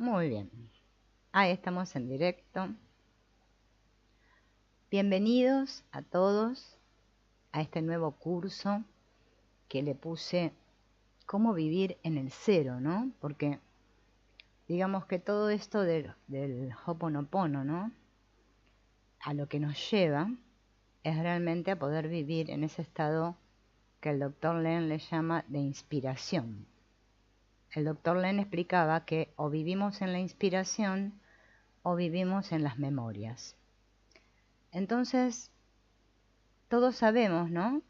Muy bien. Ahí estamos en directo. Bienvenidos a todos a este nuevo curso que le puse cómo vivir en el cero, ¿no? Porque digamos que todo esto del Ho'oponopono, ¿no? A lo que nos lleva es realmente a poder vivir en ese estado que el Dr. Len le llama de inspiración. El Dr. Len explicaba que o vivimos en la inspiración o vivimos en las memorias. Entonces, todos sabemos, ¿no?,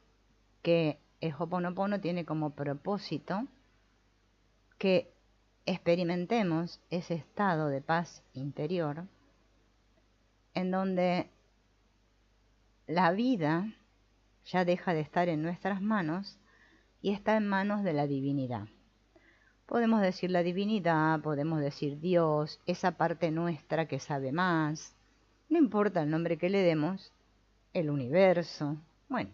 que el Ho'oponopono tiene como propósito que experimentemos ese estado de paz interior en donde la vida ya deja de estar en nuestras manos y está en manos de la divinidad. Podemos decir la divinidad, podemos decir Dios, esa parte nuestra que sabe más, no importa el nombre que le demos, el universo, bueno,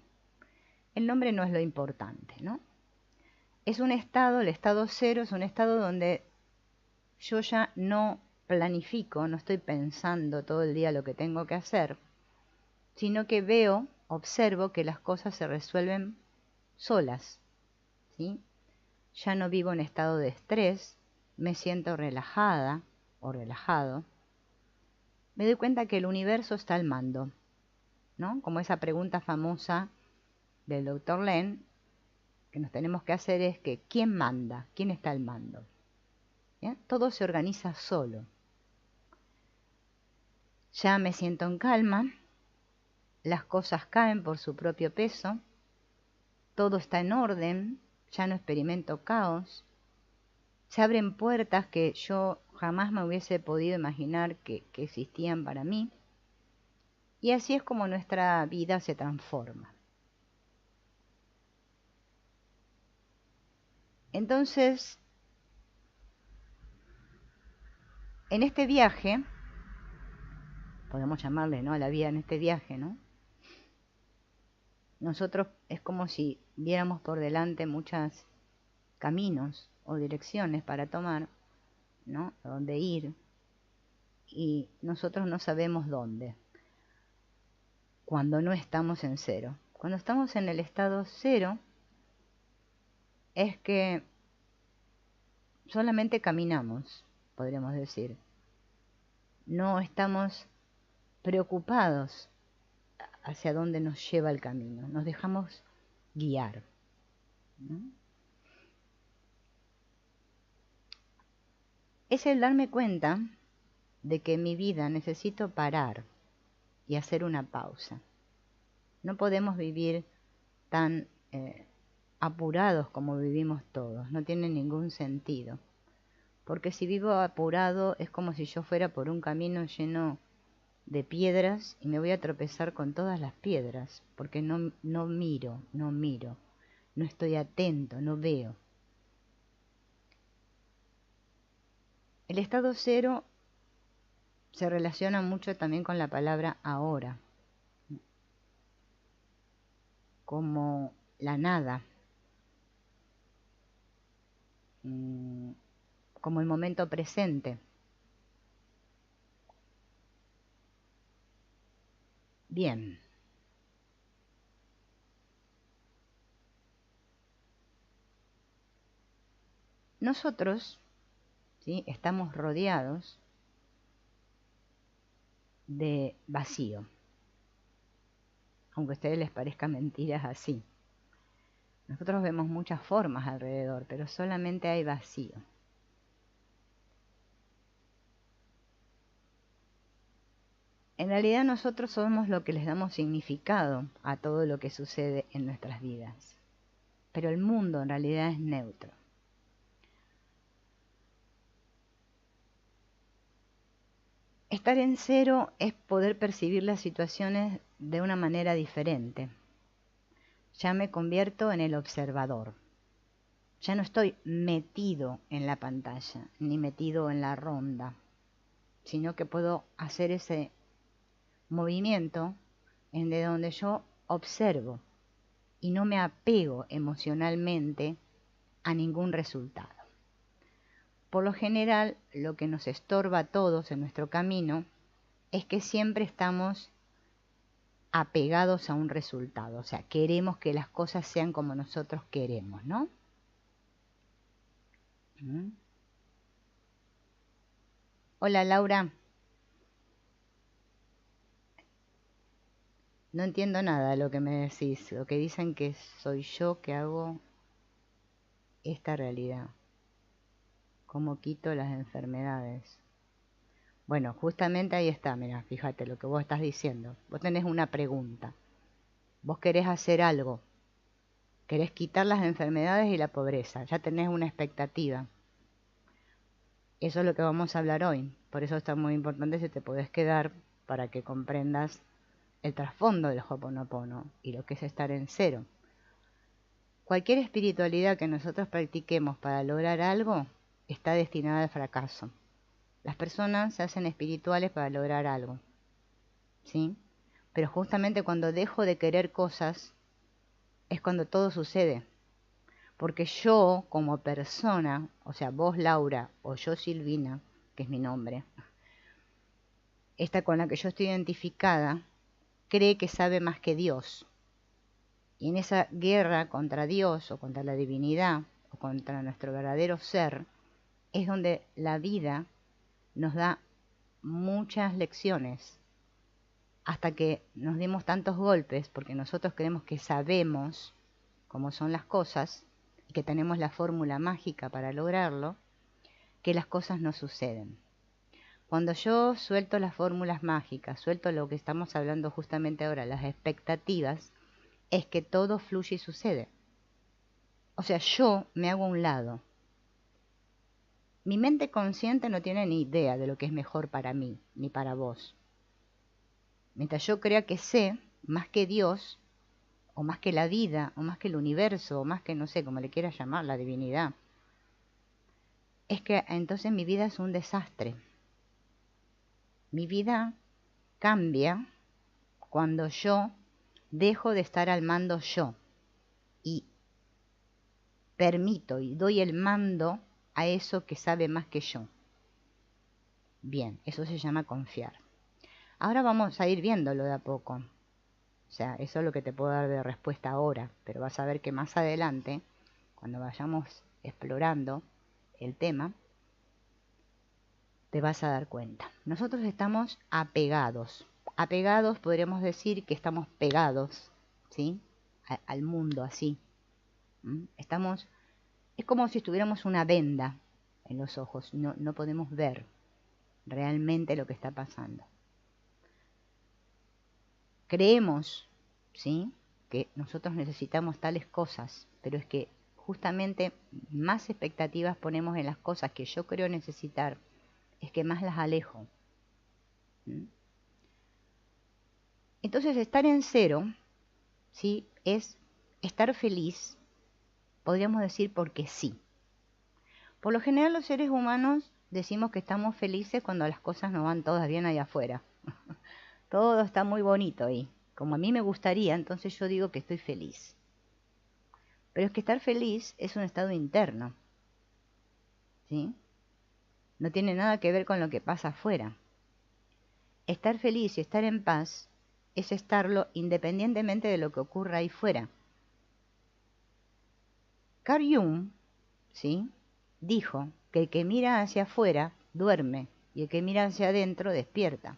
el nombre no es lo importante, ¿no? Es un estado, el estado cero es un estado donde yo ya no planifico, no estoy pensando todo el día lo que tengo que hacer, sino que veo, observo que las cosas se resuelven solas, ¿sí? Ya no vivo en estado de estrés, me siento relajada o relajado. Me doy cuenta que el universo está al mando, ¿no? Como esa pregunta famosa del Dr. Len que nos tenemos que hacer es que ¿quién manda? ¿Quién está al mando? ¿Bien? Todo se organiza solo. Ya me siento en calma, las cosas caen por su propio peso, todo está en orden, ya no experimento caos, se abren puertas que yo jamás me hubiese podido imaginar que existían para mí, y así es como nuestra vida se transforma. Entonces, en este viaje, podemos llamarle, ¿no?, a la vida en este viaje, ¿no?, nosotros es como si viéramos por delante muchos caminos o direcciones para tomar, ¿no?, a dónde ir, y nosotros no sabemos dónde, cuando no estamos en cero. Cuando estamos en el estado cero, es que solamente caminamos, podríamos decir. No estamos preocupados hacia dónde nos lleva el camino, nos dejamos guiar, ¿no? Es el darme cuenta de que en mi vida necesito parar y hacer una pausa. No podemos vivir tan apurados como vivimos todos, no tiene ningún sentido. Porque si vivo apurado es como si yo fuera por un camino lleno de piedras y me voy a tropezar con todas las piedras, porque no miro, no estoy atento, no veo. El estado cero se relaciona mucho también con la palabra ahora, como la nada, como el momento presente. Bien. Nosotros, ¿sí?, estamos rodeados de vacío, aunque a ustedes les parezca mentira, es así. Nosotros vemos muchas formas alrededor, pero solamente hay vacío. En realidad nosotros somos lo que les damos significado a todo lo que sucede en nuestras vidas, pero el mundo en realidad es neutro. Estar en cero es poder percibir las situaciones de una manera diferente. Ya me convierto en el observador. Ya no estoy metido en la pantalla, ni metido en la ronda, sino que puedo hacer ese movimiento en de donde yo observo y no me apego emocionalmente a ningún resultado. Por lo general, lo que nos estorba a todos en nuestro camino es que siempre estamos apegados a un resultado, o sea, queremos que las cosas sean como nosotros queremos, ¿no? Hola Laura, no entiendo nada de lo que me decís, lo que dicen que soy yo que hago esta realidad, cómo quito las enfermedades. Bueno, justamente ahí está, mira, fíjate lo que vos estás diciendo, vos tenés una pregunta, vos querés hacer algo, querés quitar las enfermedades y la pobreza, ya tenés una expectativa. Eso es lo que vamos a hablar hoy. Por eso está muy importante si te podés quedar para que comprendas el trasfondo del Ho'oponopono y lo que es estar en cero. Cualquier espiritualidad que nosotros practiquemos para lograr algo está destinada al fracaso. Las personas se hacen espirituales para lograr algo, ¿sí? Pero justamente cuando dejo de querer cosas es cuando todo sucede. Porque yo como persona, o sea, vos Laura o yo Silvina, que es mi nombre, esta con la que yo estoy identificada, cree que sabe más que Dios. Y en esa guerra contra Dios o contra la divinidad o contra nuestro verdadero ser, es donde la vida nos da muchas lecciones hasta que nos dimos tantos golpes porque nosotros creemos que sabemos cómo son las cosas y que tenemos la fórmula mágica para lograrlo, que las cosas no suceden. Cuando yo suelto las fórmulas mágicas, suelto lo que estamos hablando justamente ahora, las expectativas, es que todo fluye y sucede. O sea, yo me hago a un lado. Mi mente consciente no tiene ni idea de lo que es mejor para mí, ni para vos. Mientras yo crea que sé más que Dios, o más que la vida, o más que el universo, o más que no sé, como le quieras llamar, la divinidad, es que entonces mi vida es un desastre. Mi vida cambia cuando yo dejo de estar al mando yo y permito y doy el mando a eso que sabe más que yo. Bien, eso se llama confiar. Ahora vamos a ir viéndolo de a poco. O sea, eso es lo que te puedo dar de respuesta ahora, pero vas a ver que más adelante, cuando vayamos explorando el tema, te vas a dar cuenta. Nosotros estamos apegados. Apegados podríamos decir que estamos pegados, ¿sí? Al mundo así. Estamos, es como si tuviéramos una venda en los ojos. No podemos ver realmente lo que está pasando. Creemos, ¿sí?, que nosotros necesitamos tales cosas, pero es que justamente más expectativas ponemos en las cosas que yo creo necesitar, es que más las alejo. Entonces estar en cero, ¿sí?, es estar feliz, podríamos decir porque sí. Por lo general los seres humanos decimos que estamos felices cuando las cosas no van todas bien allá afuera. Todo está muy bonito ahí. Como a mí me gustaría, entonces yo digo que estoy feliz. Pero es que estar feliz es un estado interno, ¿sí? No tiene nada que ver con lo que pasa afuera. Estar feliz y estar en paz es estarlo independientemente de lo que ocurra ahí fuera. Carl Jung, ¿sí?, dijo que el que mira hacia afuera duerme y el que mira hacia adentro despierta.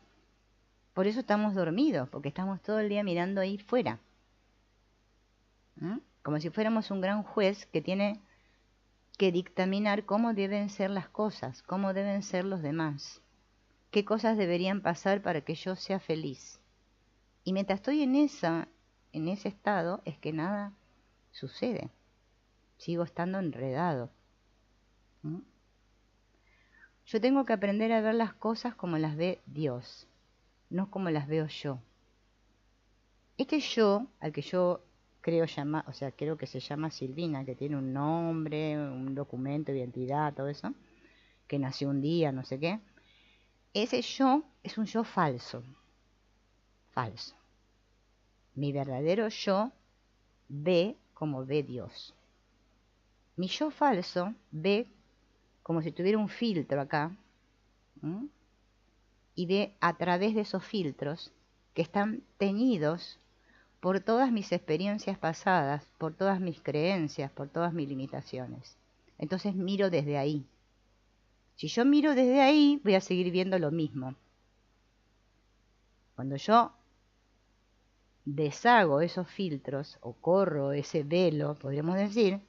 Por eso estamos dormidos, porque estamos todo el día mirando ahí fuera. Como si fuéramos un gran juez que tiene que dictaminar cómo deben ser las cosas, cómo deben ser los demás, qué cosas deberían pasar para que yo sea feliz. Y mientras estoy en ese estado, es que nada sucede. Sigo estando enredado. Yo tengo que aprender a ver las cosas como las ve Dios, no como las veo yo. Este yo, al que yo creo llamar, o sea, creo que se llama Silvina, que tiene un nombre, un documento, identidad, todo eso, que nació un día, no sé qué, ese yo es un yo falso. Falso. Mi verdadero yo ve como ve Dios. Mi yo falso ve como si tuviera un filtro acá, ¿m? Y ve a través de esos filtros que están teñidos por todas mis experiencias pasadas, por todas mis creencias, por todas mis limitaciones. Entonces miro desde ahí. Si yo miro desde ahí, voy a seguir viendo lo mismo. Cuando yo deshago esos filtros o corro ese velo, podríamos decir,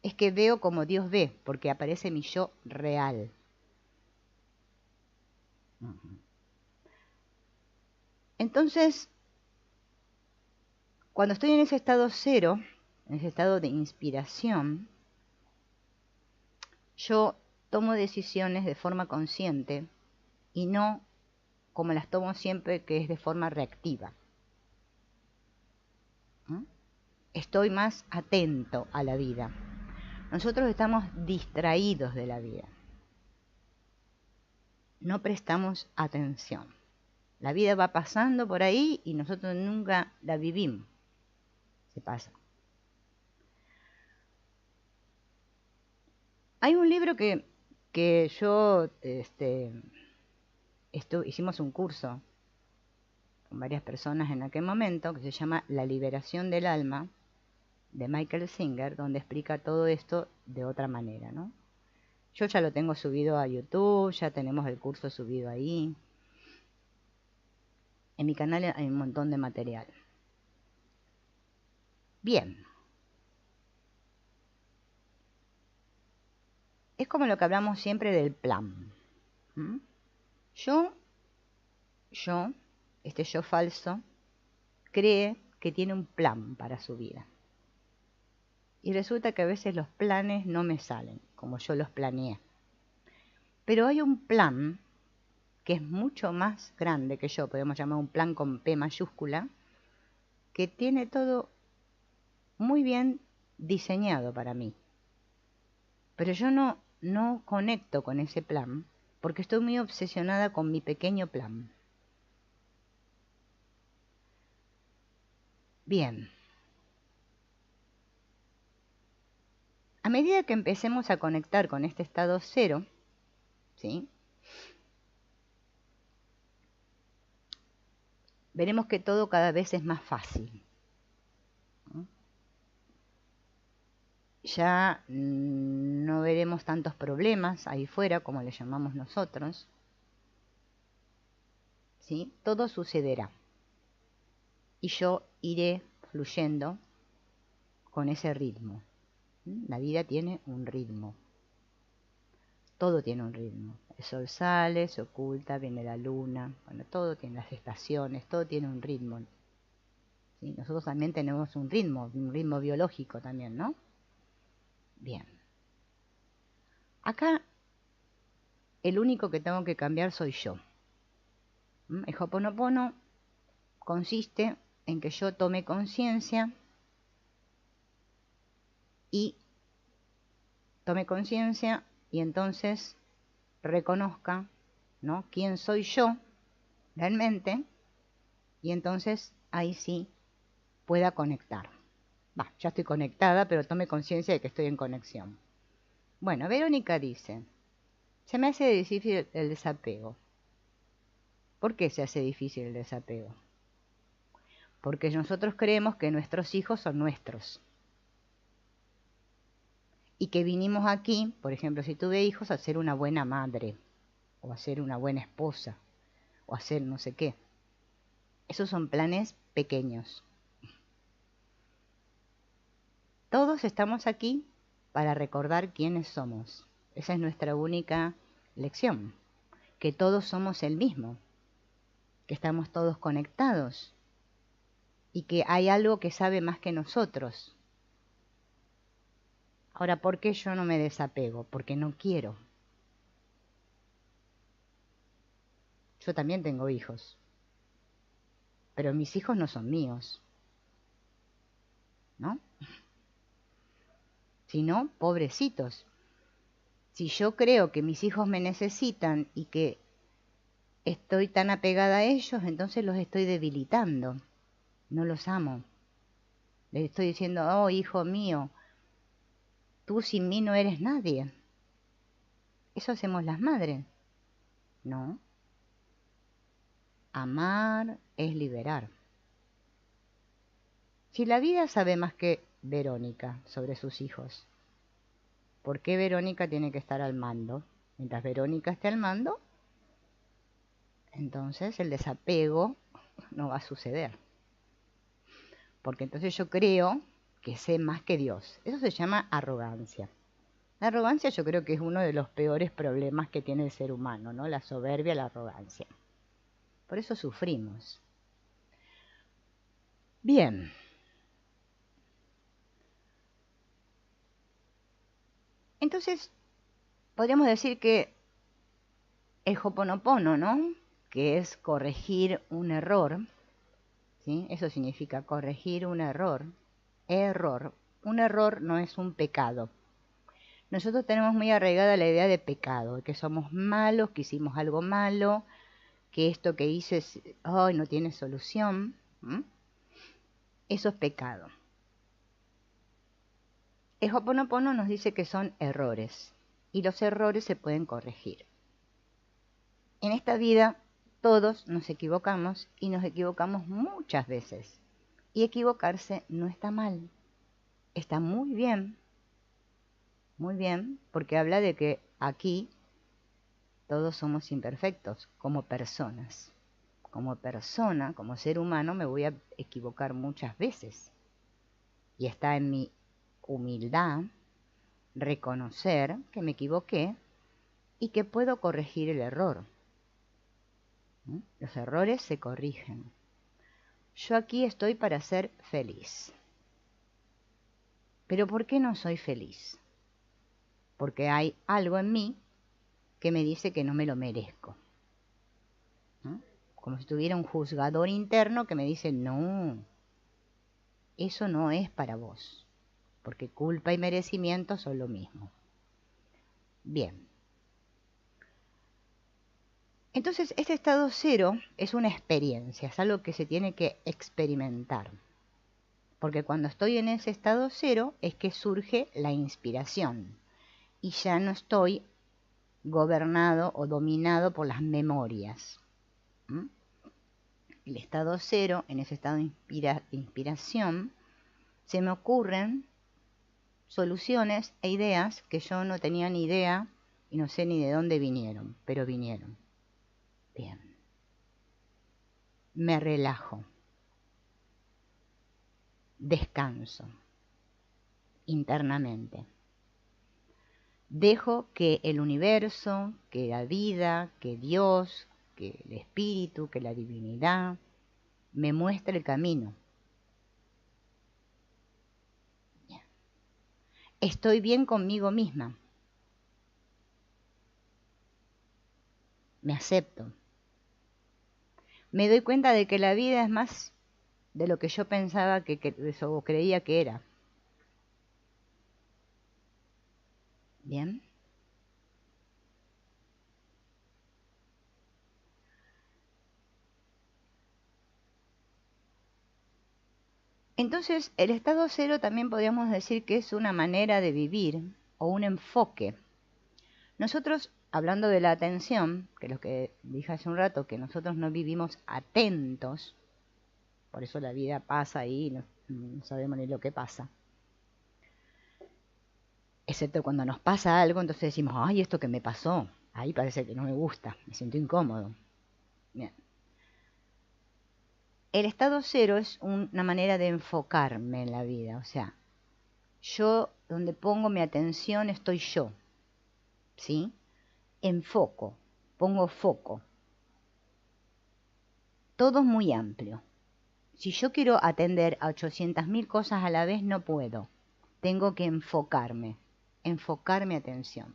es que veo como Dios ve, porque aparece mi yo real. Entonces, cuando estoy en ese estado cero, en ese estado de inspiración, yo tomo decisiones de forma consciente y no como las tomo siempre, que es de forma reactiva. Estoy más atento a la vida. Nosotros estamos distraídos de la vida. No prestamos atención. La vida va pasando por ahí y nosotros nunca la vivimos. Se pasa. Hay un libro que yo hicimos un curso con varias personas en aquel momento, que se llama La liberación del alma, de Michael Singer, donde explica todo esto de otra manera, ¿no? Yo ya lo tengo subido a YouTube, ya tenemos el curso subido ahí. En mi canal hay un montón de material. Bien. Es como lo que hablamos siempre del plan. ¿Mm? Yo, este yo falso, cree que tiene un plan para su vida. Y resulta que a veces los planes no me salen como yo los planeé. Pero hay un plan que es mucho más grande que yo, podemos llamar un plan con P mayúscula, que tiene todo muy bien diseñado para mí. Pero yo no conecto con ese plan porque estoy muy obsesionada con mi pequeño plan. Bien. A medida que empecemos a conectar con este estado cero, ¿sí? Veremos que todo cada vez es más fácil. Ya no veremos tantos problemas ahí fuera, como le llamamos nosotros. ¿Sí? Todo sucederá. Y yo iré fluyendo con ese ritmo. La vida tiene un ritmo. Todo tiene un ritmo. El sol sale, se oculta, viene la luna. Bueno, todo tiene las estaciones, todo tiene un ritmo. ¿Sí? Nosotros también tenemos un ritmo biológico también, ¿no? Bien. Acá el único que tengo que cambiar soy yo. El Ho'oponopono consiste en que yo tome conciencia y entonces reconozca, ¿no?, quién soy yo realmente, y entonces ahí sí pueda conectar. Ya estoy conectada, pero tome conciencia de que estoy en conexión. Bueno, Verónica dice, se me hace difícil el desapego. ¿Por qué se hace difícil el desapego? Porque nosotros creemos que nuestros hijos son nuestros. Y que vinimos aquí, por ejemplo, si tuve hijos, a ser una buena madre, o a ser una buena esposa, o a ser no sé qué. Esos son planes pequeños. Todos estamos aquí para recordar quiénes somos. Esa es nuestra única lección. Que todos somos el mismo. Que estamos todos conectados. Y que hay algo que sabe más que nosotros. Ahora, ¿por qué yo no me desapego? Porque no quiero. Yo también tengo hijos. Pero mis hijos no son míos. ¿No? Si no, pobrecitos. Si yo creo que mis hijos me necesitan y que estoy tan apegada a ellos, entonces los estoy debilitando. No los amo. Les estoy diciendo, oh, hijo mío, tú sin mí no eres nadie. Eso hacemos las madres. No. Amar es liberar. Si la vida sabe más que Verónica sobre sus hijos, ¿por qué Verónica tiene que estar al mando? Mientras Verónica esté al mando, entonces el desapego no va a suceder. Porque entonces yo creo que sé más que Dios. Eso se llama arrogancia. La arrogancia yo creo que es uno de los peores problemas que tiene el ser humano, ¿no? La soberbia, la arrogancia. Por eso sufrimos. Bien. Entonces, podríamos decir que el Hoponopono, ¿no? Que es corregir un error, ¿sí? Eso significa corregir un error. Error. Un error no es un pecado. Nosotros tenemos muy arraigada la idea de pecado, de que somos malos, que hicimos algo malo, que esto que hice no tiene solución. Eso es pecado. El Hoponopono nos dice que son errores y los errores se pueden corregir. En esta vida todos nos equivocamos y nos equivocamos muchas veces. Y equivocarse no está mal, está muy bien, porque habla de que aquí todos somos imperfectos como personas. Como persona, como ser humano, me voy a equivocar muchas veces. Y está en mi humildad reconocer que me equivoqué y que puedo corregir el error. Los errores se corrigen. Yo aquí estoy para ser feliz. ¿Pero por qué no soy feliz? Porque hay algo en mí que me dice que no me lo merezco. Como si tuviera un juzgador interno que me dice, no, eso no es para vos, porque culpa y merecimiento son lo mismo. Bien. Entonces, este estado cero es una experiencia, es algo que se tiene que experimentar. Porque cuando estoy en ese estado cero es que surge la inspiración y ya no estoy gobernado o dominado por las memorias. El estado cero, en ese estado de inspiración, se me ocurren soluciones e ideas que yo no tenía ni idea y no sé ni de dónde vinieron, pero vinieron. Bien. Me relajo. Descanso internamente. Dejo que el universo, que la vida, que Dios, que el espíritu, que la divinidad me muestre el camino. Bien. Estoy bien conmigo misma. Me acepto. Me doy cuenta de que la vida es más de lo que yo pensaba o creía que era. Bien. Entonces, el estado cero también podríamos decir que es una manera de vivir o un enfoque. Nosotros, hablando de la atención, que es lo que dije hace un rato, que nosotros no vivimos atentos, por eso la vida pasa ahí y no sabemos ni lo que pasa. Excepto cuando nos pasa algo, entonces decimos, ay, esto que me pasó, ahí parece que no me gusta, me siento incómodo. Bien. El estado cero es una manera de enfocarme en la vida, o sea, yo donde pongo mi atención estoy yo, ¿sí? Enfoco, pongo foco. Todo es muy amplio. Si yo quiero atender a 800.000 cosas a la vez, no puedo. Tengo que enfocar mi atención.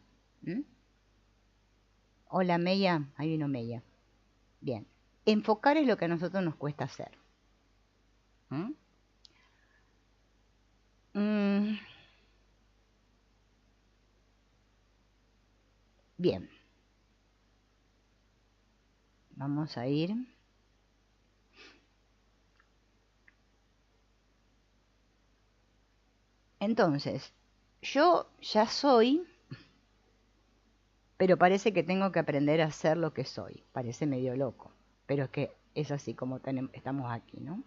Hola, Meya. Ahí vino Meya. Bien. Enfocar es lo que a nosotros nos cuesta hacer. Bien. Vamos a ir. Entonces, yo ya soy pero parece que tengo que aprender a ser lo que soy. Parece medio loco, pero es que es así como estamos aquí, ¿no?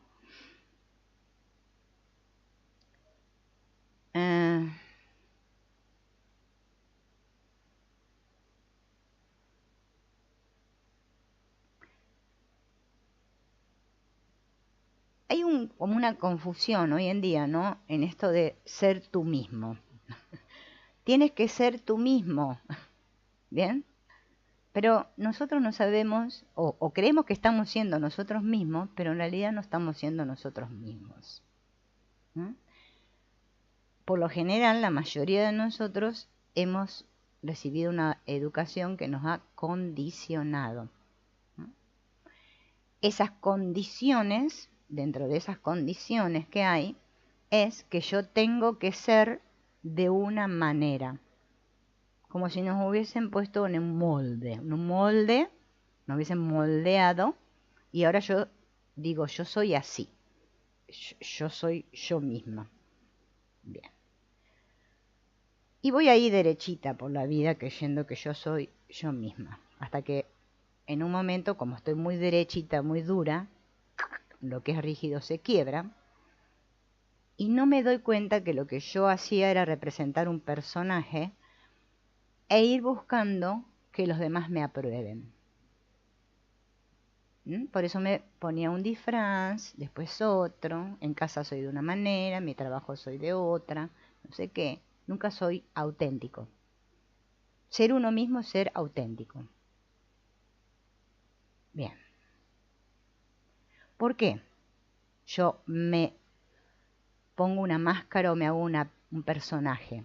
Hay como una confusión hoy en día, ¿no? En esto de ser tú mismo. Tienes que ser tú mismo, ¿bien? Pero nosotros no sabemos, o creemos que estamos siendo nosotros mismos, pero en realidad no estamos siendo nosotros mismos. ¿Mm? Por lo general, la mayoría de nosotros hemos recibido una educación que nos ha condicionado. ¿Mm? Esas condiciones, dentro de esas condiciones que hay, es que yo tengo que ser de una manera. Como si nos hubiesen puesto en un molde, nos hubiesen moldeado y ahora yo digo, yo soy así, yo soy yo misma. Bien. Y voy ahí derechita por la vida creyendo que yo soy yo misma, hasta que en un momento, como estoy muy derechita, muy dura, lo que es rígido se quiebra y no me doy cuenta que lo que yo hacía era representar un personaje e ir buscando que los demás me aprueben. Por eso me ponía un disfraz, después otro, en casa soy de una manera, en mi trabajo soy de otra, no sé qué, nunca soy auténtico. Ser uno mismo es ser auténtico. Bien. ¿Por qué? Yo me pongo una máscara o me hago un personaje.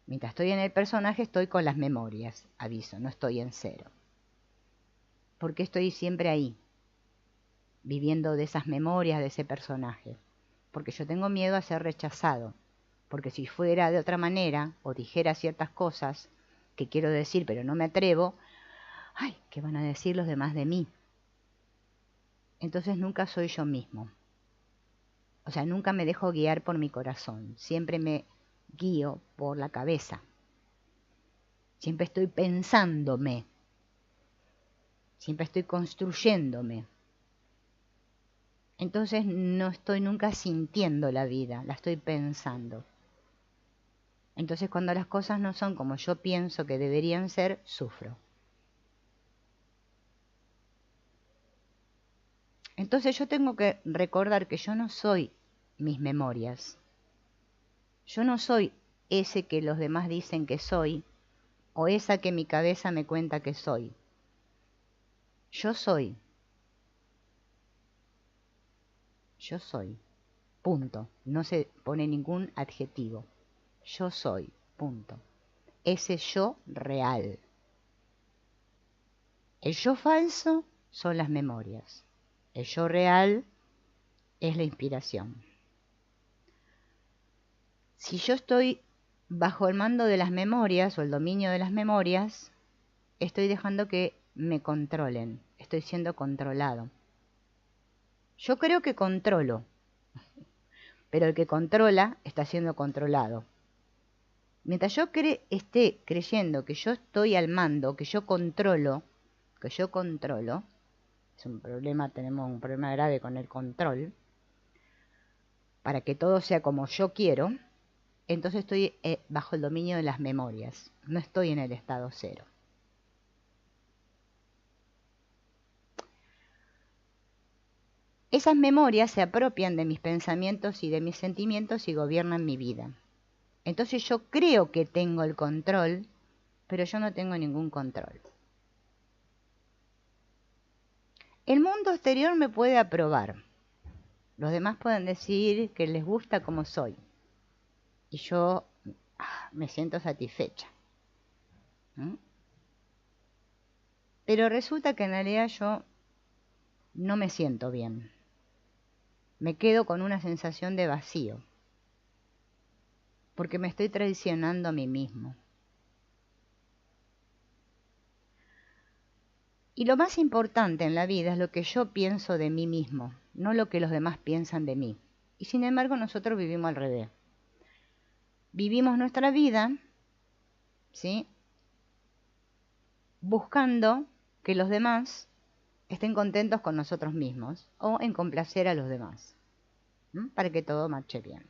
Mientras estoy en el personaje estoy con las memorias, aviso, no estoy en cero. ¿Por qué estoy siempre ahí? Viviendo de esas memorias de ese personaje, porque yo tengo miedo a ser rechazado, porque si fuera de otra manera o dijera ciertas cosas que quiero decir pero no me atrevo, ay, ¿qué van a decir los demás de mí? Entonces nunca soy yo mismo, o sea, nunca me dejo guiar por mi corazón, siempre me guío por la cabeza, siempre estoy pensándome, siempre estoy construyéndome. Entonces no estoy nunca sintiendo la vida, la estoy pensando. Entonces cuando las cosas no son como yo pienso que deberían ser, sufro. Entonces yo tengo que recordar que yo no soy mis memorias. Yo no soy ese que los demás dicen que soy o esa que mi cabeza me cuenta que soy. Yo soy. Yo soy. Punto. No se pone ningún adjetivo. Yo soy. Punto. Ese yo real. El yo falso son las memorias. El yo real es la inspiración. Si yo estoy bajo el mando de las memorias o el dominio de las memorias, estoy dejando que me controlen. Estoy siendo controlado. Yo creo que controlo, pero el que controla está siendo controlado. Mientras yo esté creyendo que yo estoy al mando, que yo controlo, es un problema, tenemos un problema grave con el control, para que todo sea como yo quiero, entonces estoy bajo el dominio de las memorias, no estoy en el estado cero. Esas memorias se apropian de mis pensamientos y de mis sentimientos y gobiernan mi vida. Entonces yo creo que tengo el control, pero yo no tengo ningún control. El mundo exterior me puede aprobar. Los demás pueden decir que les gusta como soy. Y yo me siento satisfecha. Pero resulta que en realidad yo no me siento bien. Me quedo con una sensación de vacío. Porque me estoy traicionando a mí mismo. Y lo más importante en la vida es lo que yo pienso de mí mismo, no lo que los demás piensan de mí. Y sin embargo nosotros vivimos al revés. Vivimos nuestra vida, ¿sí? buscando que los demás estén contentos con nosotros mismos o en complacer a los demás, para que todo marche bien.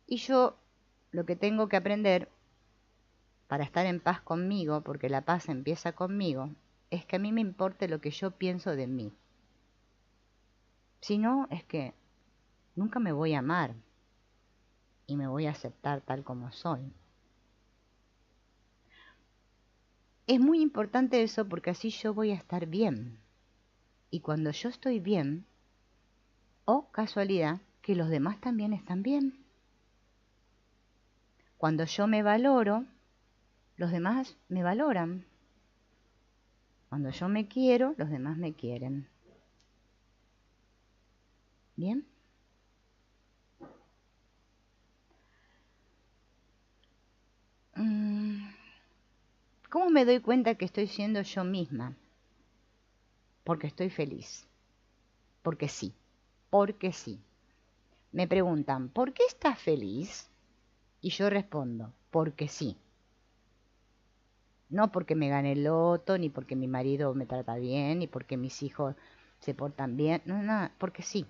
Y yo lo que tengo que aprender para estar en paz conmigo, porque la paz empieza conmigo, es que a mí me importe lo que yo pienso de mí. Si no, es que nunca me voy a amar y me voy a aceptar tal como soy. Es muy importante eso porque así yo voy a estar bien. Y cuando yo estoy bien, casualidad, que los demás también están bien. Cuando yo me valoro, los demás me valoran. Cuando yo me quiero, los demás me quieren. ¿Bien? ¿Cómo me doy cuenta que estoy siendo yo misma? Porque estoy feliz. Porque sí. Porque sí. Me preguntan, ¿por qué estás feliz? Y yo respondo, porque sí. No porque me gane el loto, ni porque mi marido me trata bien, ni porque mis hijos se portan bien. No, nada, porque sí.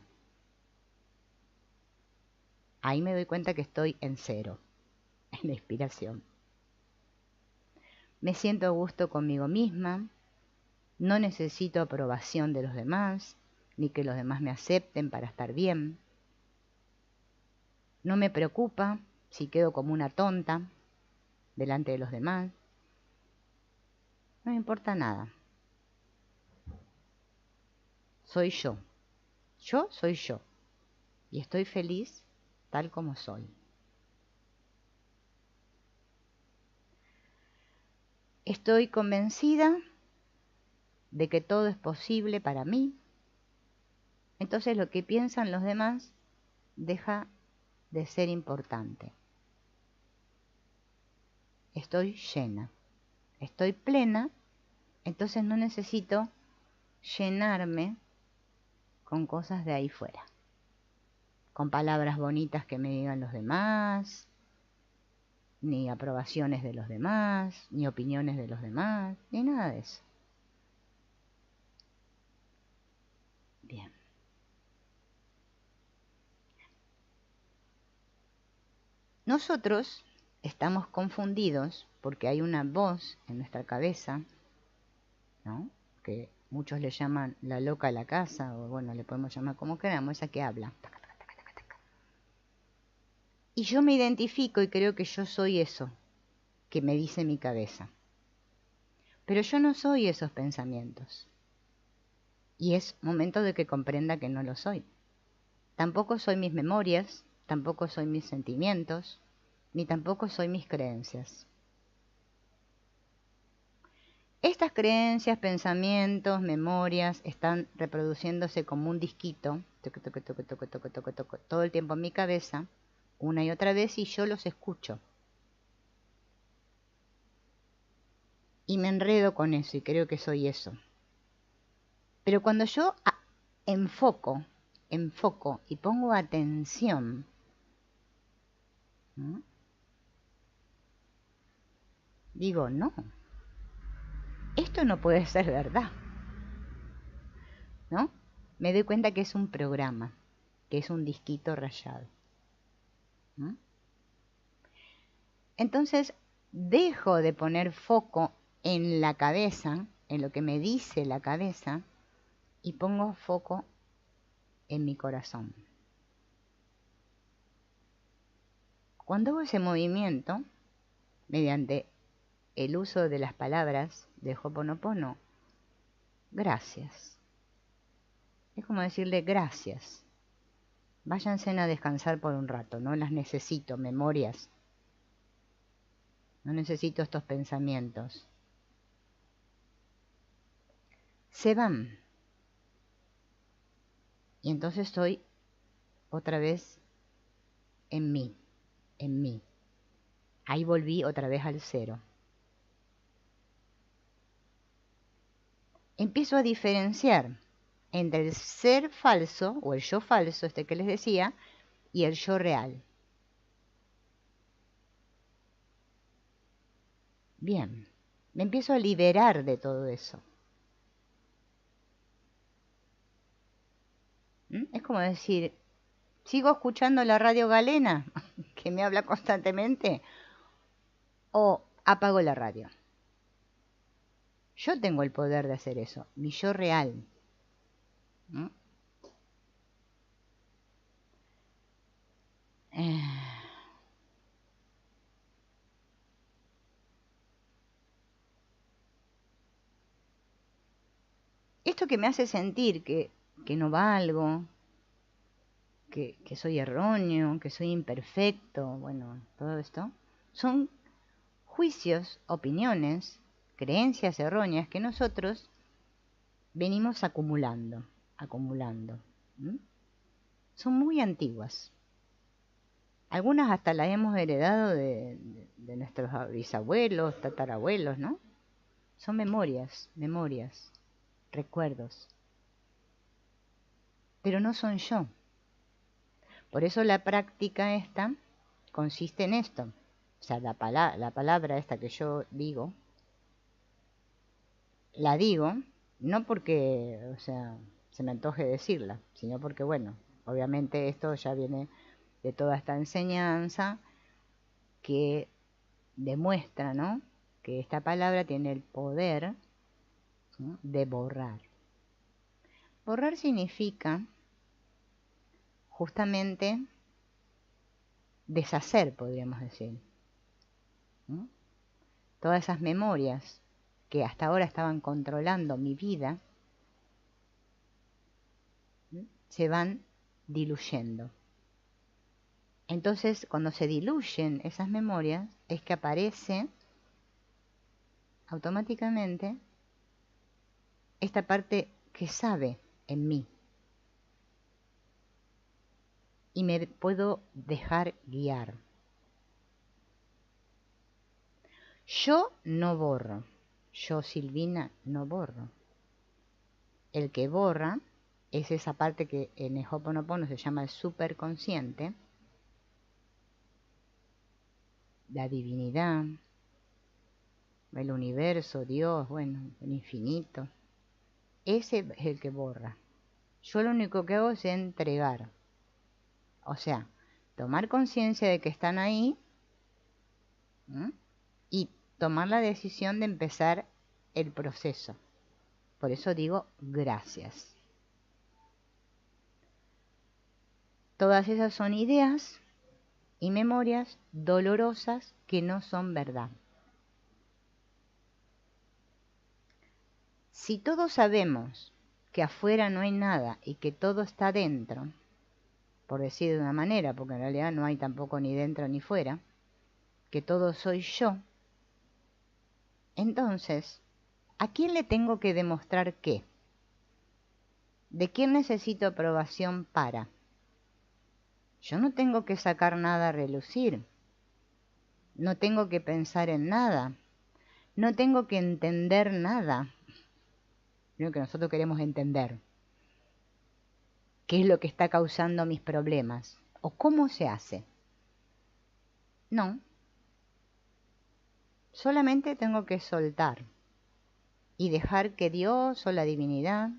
Ahí me doy cuenta que estoy en cero, en la inspiración. Me siento a gusto conmigo misma, no necesito aprobación de los demás, ni que los demás me acepten para estar bien. No me preocupa si quedo como una tonta delante de los demás. No me importa nada. Soy yo. Yo soy yo. Y estoy feliz tal como soy. Estoy convencida de que todo es posible para mí. Entonces lo que piensan los demás deja de ser importante. Estoy llena. Estoy plena. Entonces no necesito llenarme con cosas de ahí fuera. Con palabras bonitas que me digan los demás, ni aprobaciones de los demás, ni opiniones de los demás, ni nada de eso. Bien. Nosotros estamos confundidos porque hay una voz en nuestra cabeza, ¿no? Que muchos le llaman la loca de la casa, o bueno, le podemos llamar como queramos, esa que habla. Y yo me identifico y creo que yo soy eso que me dice mi cabeza. Pero yo no soy esos pensamientos. Y es momento de que comprenda que no lo soy. Tampoco soy mis memorias, tampoco soy mis sentimientos, ni tampoco soy mis creencias. Estas creencias, pensamientos, memorias están reproduciéndose como un disquito, todo el tiempo en mi cabeza, una y otra vez, y yo los escucho. Y me enredo con eso y creo que soy eso. Pero cuando yo enfoco y pongo atención, ¿no? Digo, no, esto no puede ser verdad, ¿no? Me doy cuenta que es un programa, que es un disquito rayado, ¿no? Entonces, dejo de poner foco en la cabeza, en lo que me dice la cabeza, y pongo foco en mi corazón. Cuando hago ese movimiento, mediante el uso de las palabras de Ho'oponopono, gracias. Es como decirle gracias. Váyanse a descansar por un rato, no las necesito, memorias. No necesito estos pensamientos. Se van. Y entonces estoy otra vez en mí, en mí. Ahí volví otra vez al cero. Empiezo a diferenciar entre el ser falso, o el yo falso, este que les decía, y el yo real. Bien. Me empiezo a liberar de todo eso. Es como decir, ¿sigo escuchando la radio galena que me habla constantemente o apago la radio? Yo tengo el poder de hacer eso, mi yo real. ¿Mm? Esto que me hace sentir que no valgo, que soy erróneo, que soy imperfecto, bueno, todo esto, son juicios, opiniones, creencias erróneas que nosotros venimos acumulando, acumulando. ¿Mm? Son muy antiguas. Algunas hasta las hemos heredado de nuestros bisabuelos, tatarabuelos, ¿no? Son memorias, memorias, recuerdos. Pero no son yo. Por eso la práctica esta consiste en esto. O sea, la palabra esta que yo digo, la digo no porque, o sea, se me antoje decirla, sino porque, bueno, obviamente esto ya viene de toda esta enseñanza que demuestra, ¿no?, que esta palabra tiene el poder, ¿no?, de borrar. Borrar significa justamente deshacer, podríamos decir, ¿no? Todas esas memorias que hasta ahora estaban controlando mi vida, ¿no?, se van diluyendo. Entonces, cuando se diluyen esas memorias, es que aparece automáticamente esta parte que sabe en mí. Y me puedo dejar guiar. Yo no borro. Yo, Silvina, no borro. El que borra es esa parte que en el Ho'oponopono se llama el superconsciente, la divinidad, el universo, Dios, bueno, el infinito. Ese es el que borra. Yo lo único que hago es entregar. O sea, tomar conciencia de que están ahí, ¿m?, y tomar la decisión de empezar el proceso. Por eso digo gracias. Todas esas son ideas y memorias dolorosas que no son verdad. Si todos sabemos que afuera no hay nada y que todo está dentro, por decir de una manera, porque en realidad no hay tampoco ni dentro ni fuera, que todo soy yo, entonces, ¿a quién le tengo que demostrar qué? ¿De quién necesito aprobación para? Yo no tengo que sacar nada a relucir, no tengo que pensar en nada, no tengo que entender nada. Lo que nosotros queremos entender, qué es lo que está causando mis problemas o cómo se hace. No, solamente tengo que soltar y dejar que Dios o la divinidad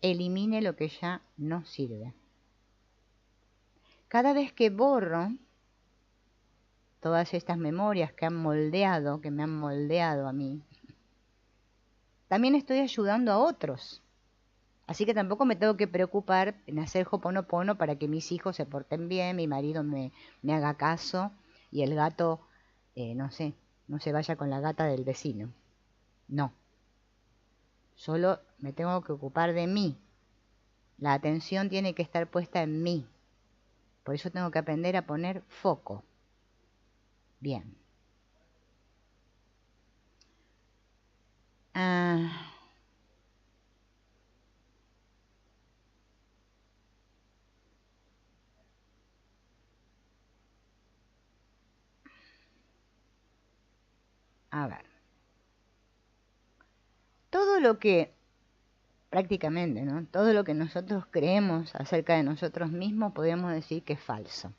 elimine lo que ya no sirve. Cada vez que borro todas estas memorias que han moldeado, que me han moldeado a mí, también estoy ayudando a otros. Así que tampoco me tengo que preocupar en hacer Ho'oponopono para que mis hijos se porten bien, mi marido me haga caso y el gato, no sé, no se vaya con la gata del vecino. No. Solo me tengo que ocupar de mí. La atención tiene que estar puesta en mí. Por eso tengo que aprender a poner foco. Bien. A ver. Todo lo que, prácticamente, ¿no?, todo lo que nosotros creemos acerca de nosotros mismos, podemos decir que es falso.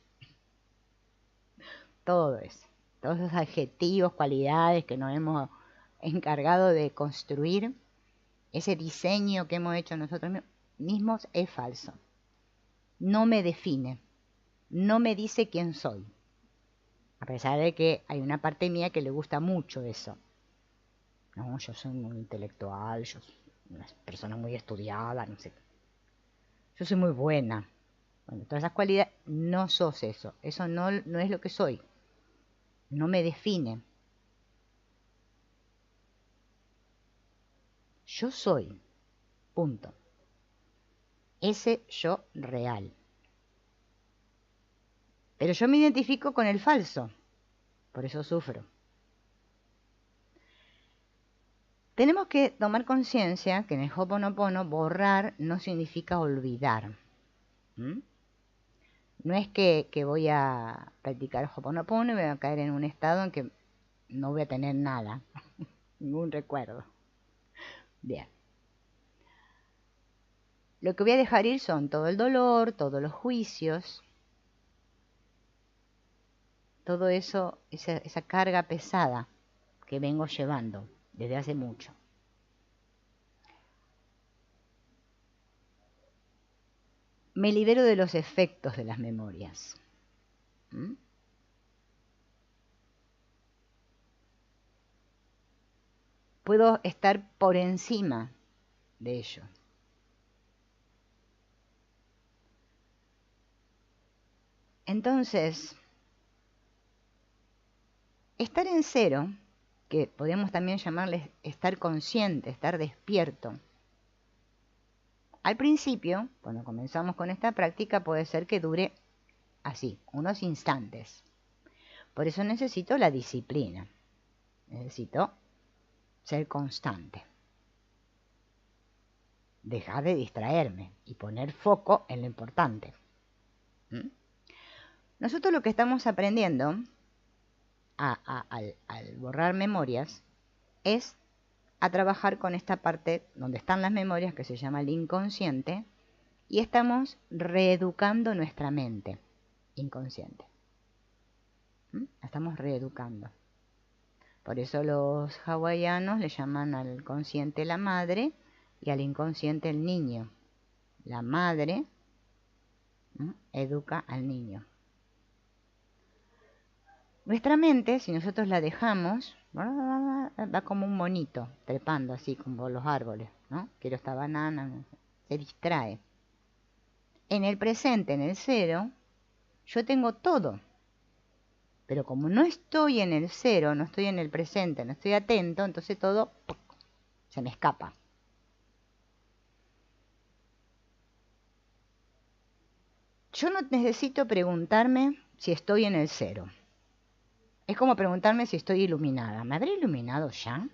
Todo eso. todos esos adjetivos, cualidades que nos hemos encargado de construir, ese diseño que hemos hecho nosotros mismos es falso. No me define, no me dice quién soy. A pesar de que hay una parte mía que le gusta mucho eso. No, yo soy muy intelectual, yo soy una persona muy estudiada, no sé. Yo soy muy buena. Bueno, todas esas cualidades, no sos eso. Eso no es lo que soy. No me define. Yo soy. Punto. Ese yo real. Pero yo me identifico con el falso. Por eso sufro. Tenemos que tomar conciencia que en el Ho'oponopono borrar no significa olvidar. No es que voy a practicar Ho'oponopono y voy a caer en un estado en que no voy a tener nada, ningún recuerdo. Bien. Lo que voy a dejar ir son todo el dolor, todos los juicios, todo eso, esa carga pesada que vengo llevando desde hace mucho. Me libero de los efectos de las memorias. Puedo estar por encima de ello. Entonces, estar en cero, que podríamos también llamarle estar consciente, estar despierto. Al principio, cuando comenzamos con esta práctica, puede ser que dure así, unos instantes. Por eso necesito la disciplina. Necesito ser constante. Dejar de distraerme y poner foco en lo importante. Nosotros lo que estamos aprendiendo al borrar memorias es a trabajar con esta parte donde están las memorias que se llama el inconsciente y estamos reeducando nuestra mente inconsciente. La estamos reeducando. Por eso los hawaianos le llaman al consciente la madre y al inconsciente el niño. La madre educa al niño. Nuestra mente, si nosotros la dejamos, va como un monito, trepando así como los árboles, ¿no? Quiero esta banana, se distrae. En el presente, en el cero, yo tengo todo. Pero como no estoy en el cero, no estoy en el presente, no estoy atento, entonces todo se me escapa. Yo no necesito preguntarme si estoy en el cero. Es como preguntarme si estoy iluminada. ¿Me habré iluminado ya?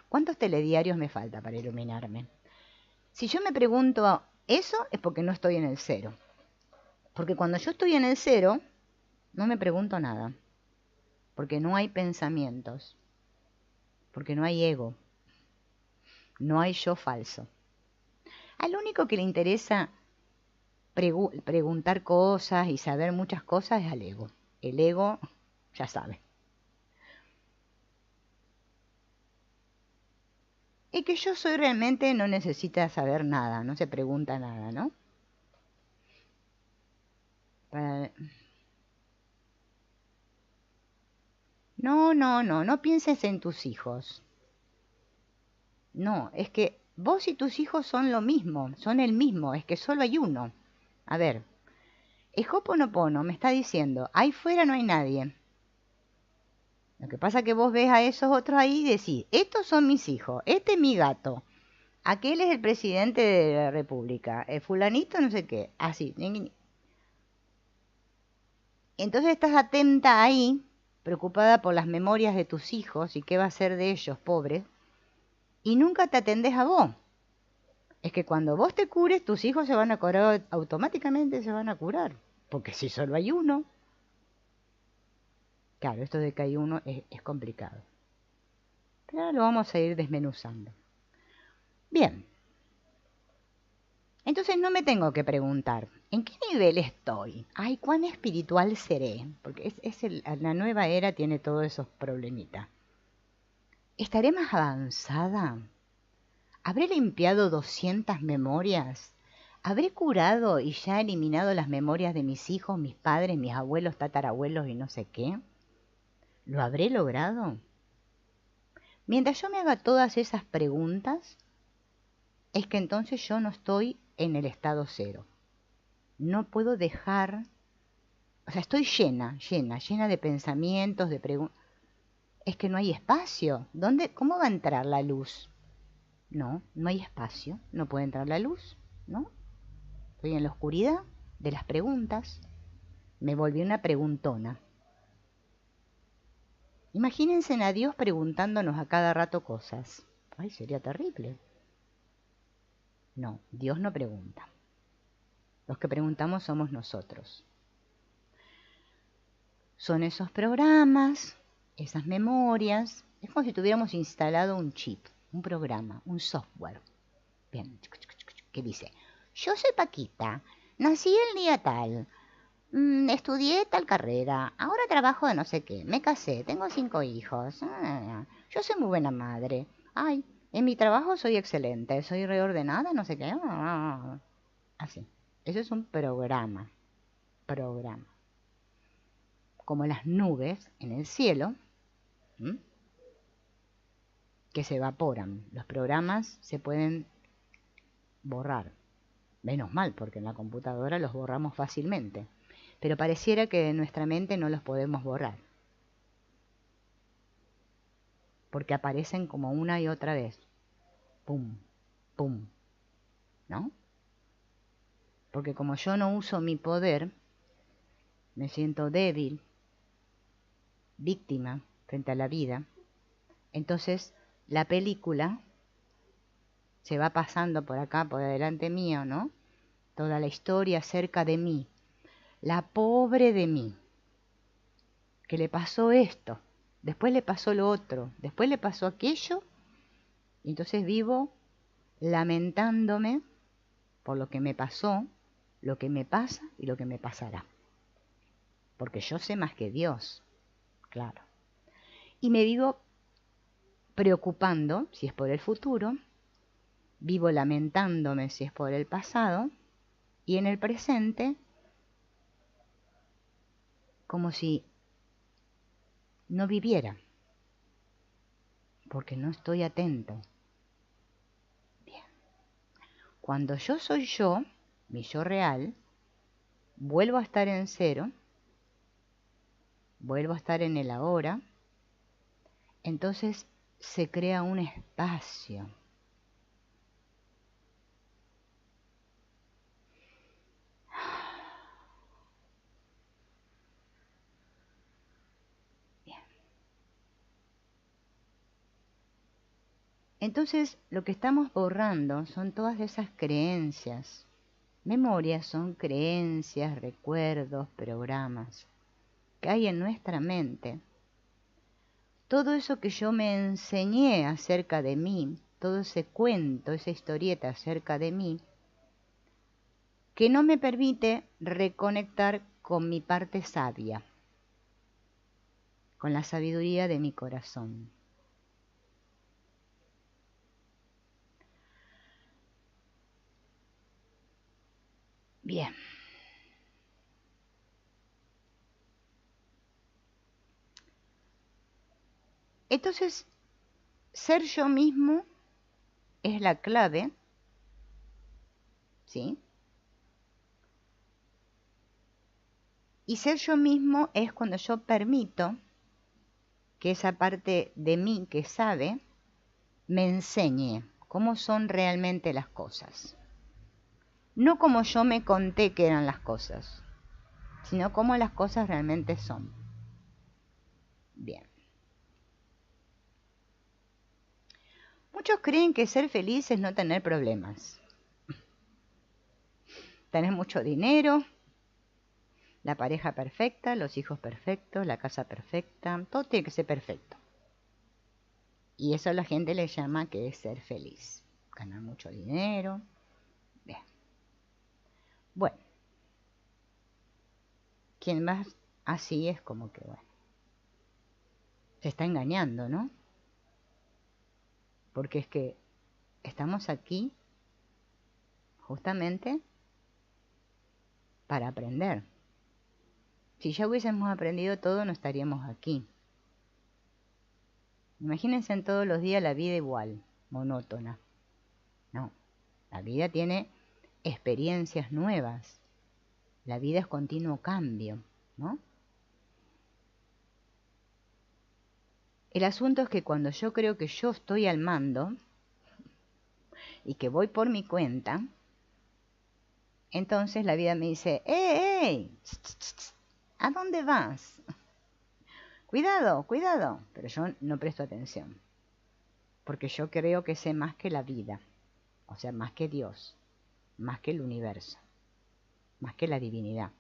¿Cuántos telediarios me falta para iluminarme? Si yo me pregunto eso, es porque no estoy en el cero. Porque cuando yo estoy en el cero, no me pregunto nada. Porque no hay pensamientos. Porque no hay ego. No hay yo falso. Al único que le interesa preguntar cosas y saber muchas cosas es al ego. El ego ya sabe. Y que yo soy realmente no necesita saber nada, no se pregunta nada, ¿no? No pienses en tus hijos. No, es que vos y tus hijos son lo mismo, son el mismo, es que solo hay uno. A ver, el Ho'oponopono me está diciendo, ahí fuera no hay nadie. Lo que pasa es que vos ves a esos otros ahí y decís, estos son mis hijos, este es mi gato, aquel es el presidente de la república, el fulanito no sé qué, así. Entonces estás atenta ahí, preocupada por las memorias de tus hijos y qué va a ser de ellos, pobres, y nunca te atendés a vos. Es que cuando vos te cures, tus hijos se van a curar, automáticamente se van a curar, porque si solo hay uno. Claro, esto de que hay uno es complicado. Pero ahora lo vamos a ir desmenuzando. Bien. Entonces no me tengo que preguntar, ¿en qué nivel estoy? Ay, ¿cuán espiritual seré? Porque la nueva era tiene todos esos problemitas. ¿Estaré más avanzada? ¿Habré limpiado 200 memorias? ¿Habré curado y ya eliminado las memorias de mis hijos, mis padres, mis abuelos, tatarabuelos y no sé qué? ¿Lo habré logrado? Mientras yo me haga todas esas preguntas, es que entonces yo no estoy en el estado cero. No puedo dejar, o sea, estoy llena de pensamientos, de preguntas. Es que no hay espacio. ¿Cómo va a entrar la luz? No, no hay espacio, no puede entrar la luz, ¿no? Estoy en la oscuridad de las preguntas. Me volví una preguntona. Imagínense a Dios preguntándonos a cada rato cosas. Ay, sería terrible. No, Dios no pregunta. Los que preguntamos somos nosotros. Son esos programas, esas memorias. Es como si tuviéramos instalado un chip, un programa, un software. Bien, ¿qué dice? Yo soy Paquita, nací el día tal, estudié tal carrera, ahora trabajo de no sé qué, me casé, tengo 5 hijos, yo soy muy buena madre, ay, en mi trabajo soy excelente, soy reordenada, no sé qué, así. Eso es un programa, como las nubes en el cielo, que se evaporan. Los programas se pueden borrar. Menos mal, porque en la computadora los borramos fácilmente. Pero pareciera que en nuestra mente no los podemos borrar. Porque aparecen como una y otra vez. Pum, pum. ¿No? Porque como yo no uso mi poder, me siento débil, víctima frente a la vida. Entonces la película se va pasando por acá, por delante mío, ¿no? Toda la historia acerca de mí. La pobre de mí, que le pasó esto, después le pasó lo otro, después le pasó aquello, y entonces vivo lamentándome por lo que me pasó, lo que me pasa y lo que me pasará. Porque yo sé más que Dios, claro. Y me vivo preocupando si es por el futuro, vivo lamentándome si es por el pasado, y en el presente, como si no viviera, porque no estoy atento. Bien. Cuando yo soy yo, mi yo real, vuelvo a estar en cero, vuelvo a estar en el ahora, entonces se crea un espacio. Bien. Entonces lo que estamos borrando son todas esas creencias. Memorias son creencias, recuerdos, programas que hay en nuestra mente. Todo eso que yo me enseñé acerca de mí, todo ese cuento, esa historieta acerca de mí, que no me permite reconectar con mi parte sabia, con la sabiduría de mi corazón. Bien. Entonces, ser yo mismo es la clave, ¿sí? Y ser yo mismo es cuando yo permito que esa parte de mí que sabe me enseñe cómo son realmente las cosas. No como yo me conté que eran las cosas, sino cómo las cosas realmente son. Bien. Muchos creen que ser feliz es no tener problemas. Tener mucho dinero, la pareja perfecta, los hijos perfectos, la casa perfecta, todo tiene que ser perfecto. Y eso la gente le llama que es ser feliz. Ganar mucho dinero. Bien. Bueno, quien más así es como que, bueno, se está engañando, ¿no? Porque es que estamos aquí justamente para aprender. Si ya hubiésemos aprendido todo, no estaríamos aquí. Imagínense en todos los días la vida igual, monótona. No, la vida tiene experiencias nuevas. La vida es continuo cambio, ¿no? El asunto es que cuando yo creo que yo estoy al mando y que voy por mi cuenta, entonces la vida me dice, ¡Ey! ¿A dónde vas? Cuidado, cuidado. Pero yo no presto atención, porque yo creo que sé más que la vida, o sea, más que Dios, más que el universo, más que la divinidad.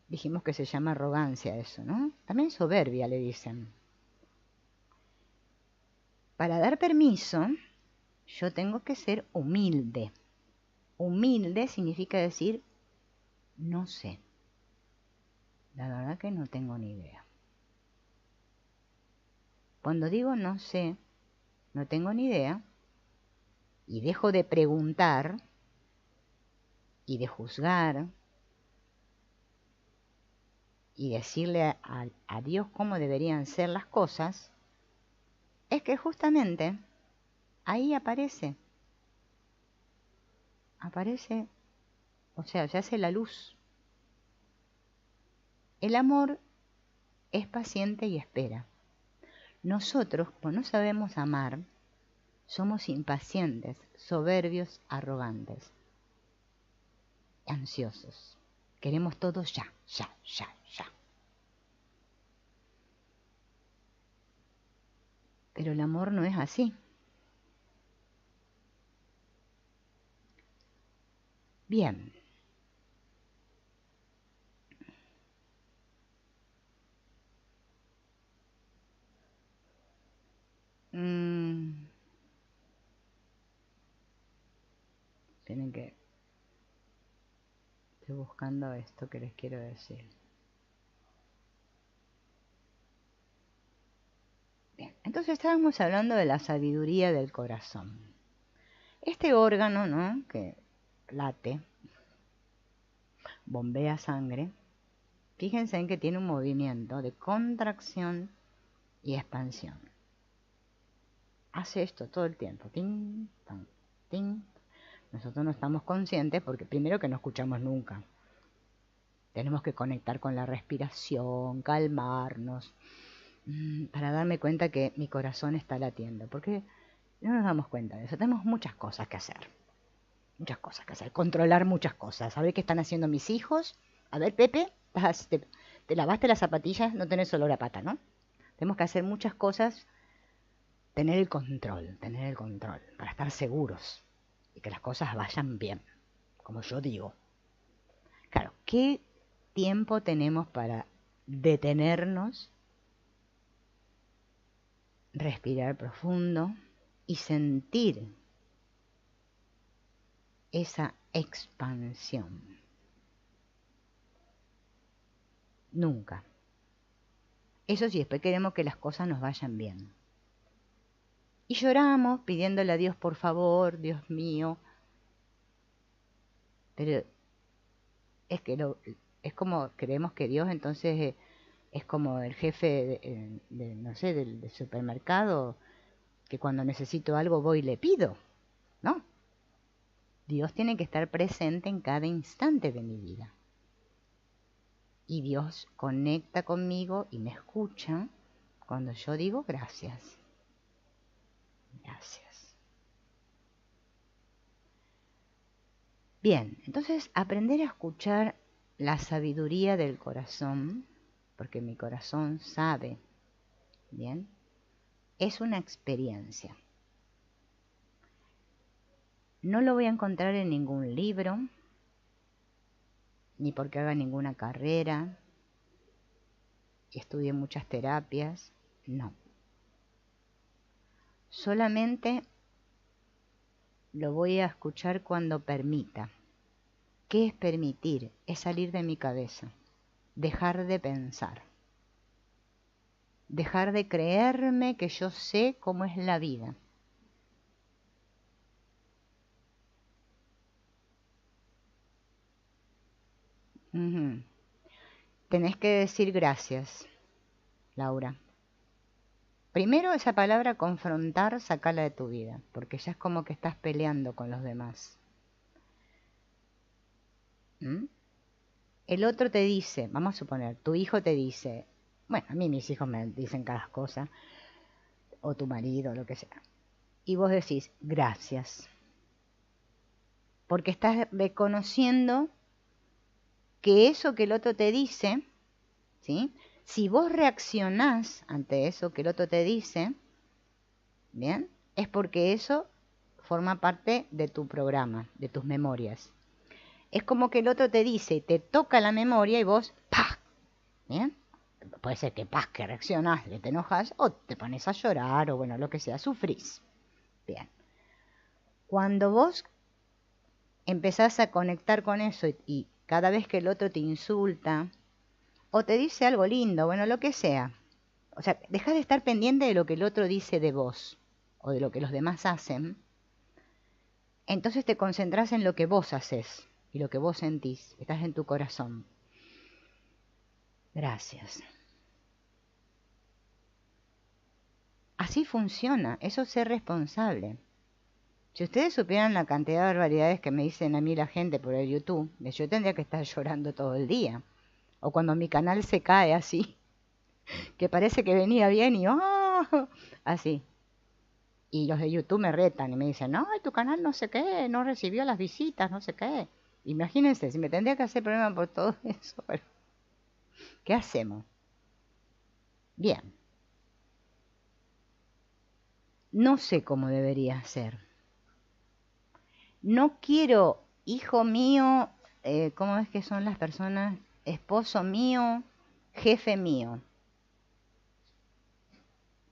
Dijimos que se llama arrogancia eso, ¿no? También soberbia le dicen. Para dar permiso, yo tengo que ser humilde. Humilde significa decir, no sé. La verdad que no tengo ni idea. Cuando digo no sé, no tengo ni idea, y dejo de preguntar y de juzgar y decirle a Dios cómo deberían ser las cosas, es que justamente ahí aparece, o sea, se hace la luz. El amor es paciente y espera. Nosotros, como no sabemos amar, somos impacientes, soberbios, arrogantes, ansiosos. Queremos todo ya, ya, ya, ya. Pero el amor no es así. Bien. Tienen que... Estoy buscando esto que les quiero decir. Bien, entonces estábamos hablando de la sabiduría del corazón. Este órgano, ¿no?, que late, bombea sangre, fíjense en que tiene un movimiento de contracción y expansión. Hace esto todo el tiempo. Tin, tan, tin. Nosotros no estamos conscientes porque primero que no escuchamos nunca. Tenemos que conectar con la respiración, calmarnos, para darme cuenta que mi corazón está latiendo. Porque no nos damos cuenta de eso. Tenemos muchas cosas que hacer. Muchas cosas que hacer. Controlar muchas cosas. Saber qué están haciendo mis hijos. A ver, Pepe, te lavaste las zapatillas, no tenés olor a pata, ¿no? Tenemos que hacer muchas cosas. Tener el control para estar seguros y que las cosas vayan bien, como yo digo. Claro, ¿qué tiempo tenemos para detenernos, respirar profundo y sentir esa expansión? Nunca. Eso sí, después queremos que las cosas nos vayan bien. Y lloramos pidiéndole a Dios, por favor, Dios mío. Pero es que es como creemos que Dios entonces es como el jefe no sé, del supermercado, que cuando necesito algo voy y le pido. No. Dios tiene que estar presente en cada instante de mi vida. Y Dios conecta conmigo y me escucha cuando yo digo gracias. Gracias. Bien, entonces aprender a escuchar la sabiduría del corazón, porque mi corazón sabe, bien, es una experiencia. No lo voy a encontrar en ningún libro, ni porque haga ninguna carrera, y estudie muchas terapias, no. Solamente lo voy a escuchar cuando permita. ¿Qué es permitir? Es salir de mi cabeza, dejar de pensar, dejar de creerme que yo sé cómo es la vida. Ujú. Tenés que decir gracias, Laura. Primero esa palabra confrontar, sacala de tu vida, porque ya es como que estás peleando con los demás. ¿Mm? El otro te dice, vamos a suponer, tu hijo te dice, bueno, a mí mis hijos me dicen cada cosa, o tu marido, lo que sea. Y vos decís, gracias. Porque estás reconociendo que eso que el otro te dice, ¿sí? Si vos reaccionás ante eso que el otro te dice, ¿bien? Es porque eso forma parte de tu programa, de tus memorias. Es como que el otro te dice, te toca la memoria y vos, ¡pah! ¿Bien? Puede ser que ¡pah! Que reaccionás, que te enojas o te pones a llorar o bueno, lo que sea, sufrís. Bien. Cuando vos empezás a conectar con eso y cada vez que el otro te insulta o te dice algo lindo, bueno, lo que sea, o sea, dejá de estar pendiente de lo que el otro dice de vos o de lo que los demás hacen, entonces te concentrás en lo que vos haces y lo que vos sentís, estás en tu corazón. Gracias. Así funciona, eso es ser responsable. Si ustedes supieran la cantidad de barbaridades que me dicen a mí la gente por el YouTube, yo tendría que estar llorando todo el día. O cuando mi canal se cae así, que parece que venía bien y ¡oh! Así. Y los de YouTube me retan y me dicen, no, tu canal no sé qué, no recibió las visitas, no sé qué. Imagínense, si me tendría que hacer problema por todo eso, pero ¿qué hacemos? Bien. No sé cómo debería ser. No quiero, hijo mío, ¿cómo es que son las personas? Esposo mío, jefe mío.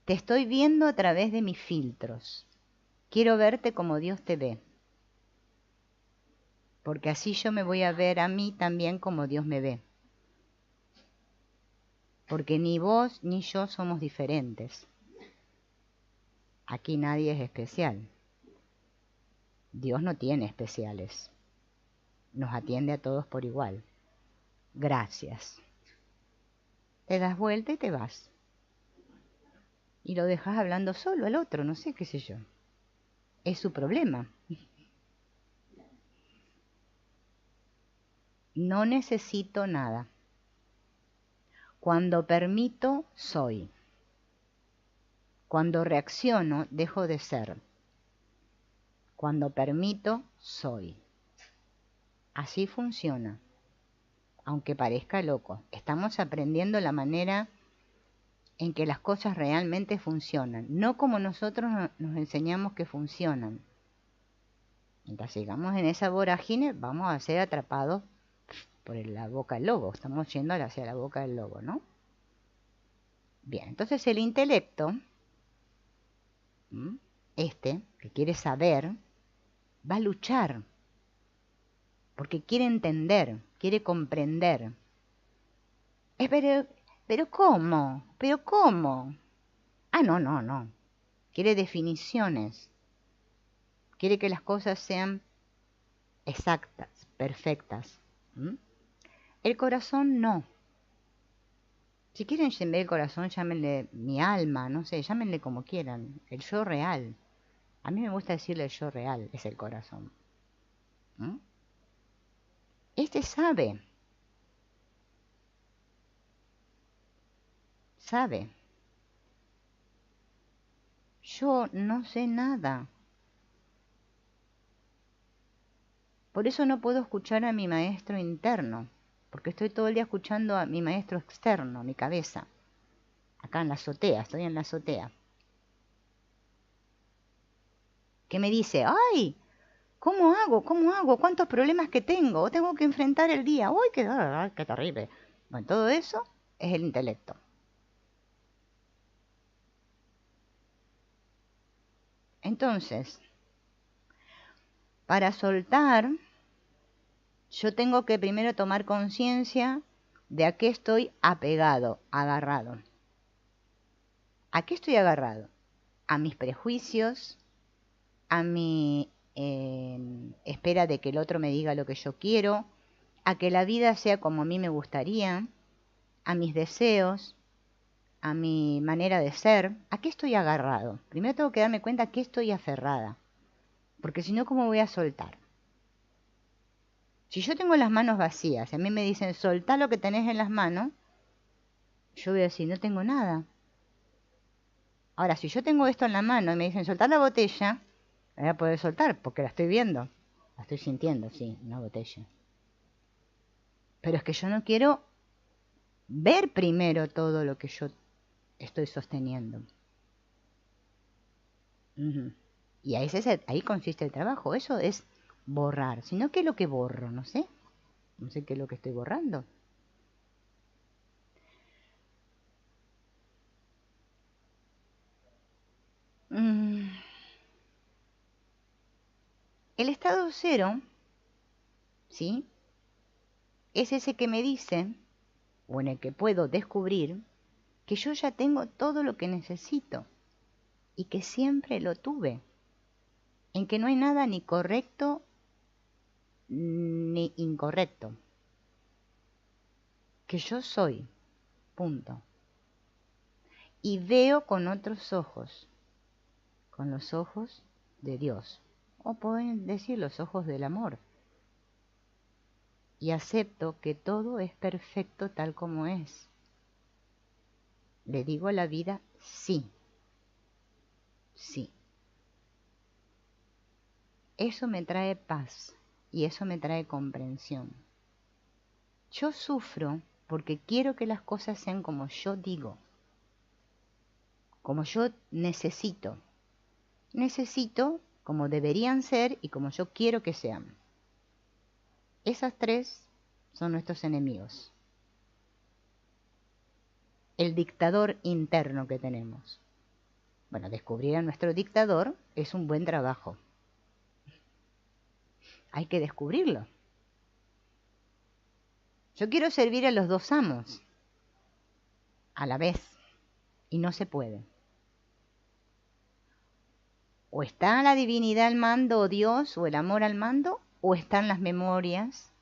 Te estoy viendo a través de mis filtros. Quiero verte como Dios te ve. Porque así yo me voy a ver a mí también como Dios me ve. Porque ni vos ni yo somos diferentes. Aquí nadie es especial. Dios no tiene especiales. Nos atiende a todos por igual. Gracias. Te das vuelta y te vas. Y lo dejas hablando solo al otro, no sé qué sé yo. Es su problema. No necesito nada. Cuando permito, soy. Cuando reacciono, dejo de ser. Cuando permito, soy. Así funciona. Aunque parezca loco. Estamos aprendiendo la manera en que las cosas realmente funcionan. No como nosotros nos enseñamos que funcionan. Mientras sigamos en esa vorágine, vamos a ser atrapados por la boca del lobo. Estamos yendo hacia la boca del lobo, ¿no? Bien, entonces el intelecto, que quiere saber, va a luchar, porque quiere entender, quiere comprender. Pero ¿cómo? ¿Pero cómo? Ah, no, no, no. Quiere definiciones. Quiere que las cosas sean exactas, perfectas. El corazón no. Si quieren ver el corazón, llámenle mi alma, no sé, llámenle como quieran. El yo real. A mí me gusta decirle el yo real, es el corazón. Este sabe. Sabe. Yo no sé nada. Por eso no puedo escuchar a mi maestro interno, porque estoy todo el día escuchando a mi maestro externo, mi cabeza. Acá en la azotea, estoy en la azotea. Que me dice, ¡ay! ¿Cómo hago? ¿Cómo hago? ¿Cuántos problemas que tengo? ¿O tengo que enfrentar el día? ¡Uy, qué terrible! Bueno, todo eso es el intelecto. Entonces, Para soltar, yo tengo que primero tomar conciencia de a qué estoy apegado, agarrado. ¿A qué estoy agarrado? A mis prejuicios, a mi espera de que el otro me diga lo que yo quiero, a que la vida sea como a mí me gustaría, a mis deseos, a mi manera de ser. ¿A qué estoy agarrado? Primero tengo que darme cuenta a qué estoy aferrada, porque si no, ¿cómo voy a soltar? Si yo tengo las manos vacías, y a mí me dicen, soltá lo que tenés en las manos, yo voy a decir, no tengo nada. Ahora, si yo tengo esto en la mano y me dicen, soltá la botella, la voy a poder soltar, porque la estoy viendo. La estoy sintiendo, sí, una botella. Pero es que yo no quiero ver primero todo lo que yo estoy sosteniendo. Y ahí consiste el trabajo. Eso es borrar. Si no, ¿qué es lo que borro? No sé. No sé qué es lo que estoy borrando. El estado cero, ¿sí? Es ese que me dice, o en el que puedo descubrir, que yo ya tengo todo lo que necesito y que siempre lo tuve. En que no hay nada ni correcto ni incorrecto. Que yo soy, punto. Y veo con otros ojos, con los ojos de Dios, o pueden decir los ojos del amor. Y acepto que todo es perfecto tal como es. Le digo a la vida sí, sí. Eso me trae paz y eso me trae comprensión. Yo sufro porque quiero que las cosas sean como yo digo, como yo necesito. Necesito como deberían ser y como yo quiero que sean. Esas tres son nuestros enemigos. El dictador interno que tenemos. Bueno, descubrir a nuestro dictador es un buen trabajo. Hay que descubrirlo. Yo quiero servir a los dos amos a la vez y no se puede. O está la divinidad al mando, o Dios, o el amor al mando, o están las memorias,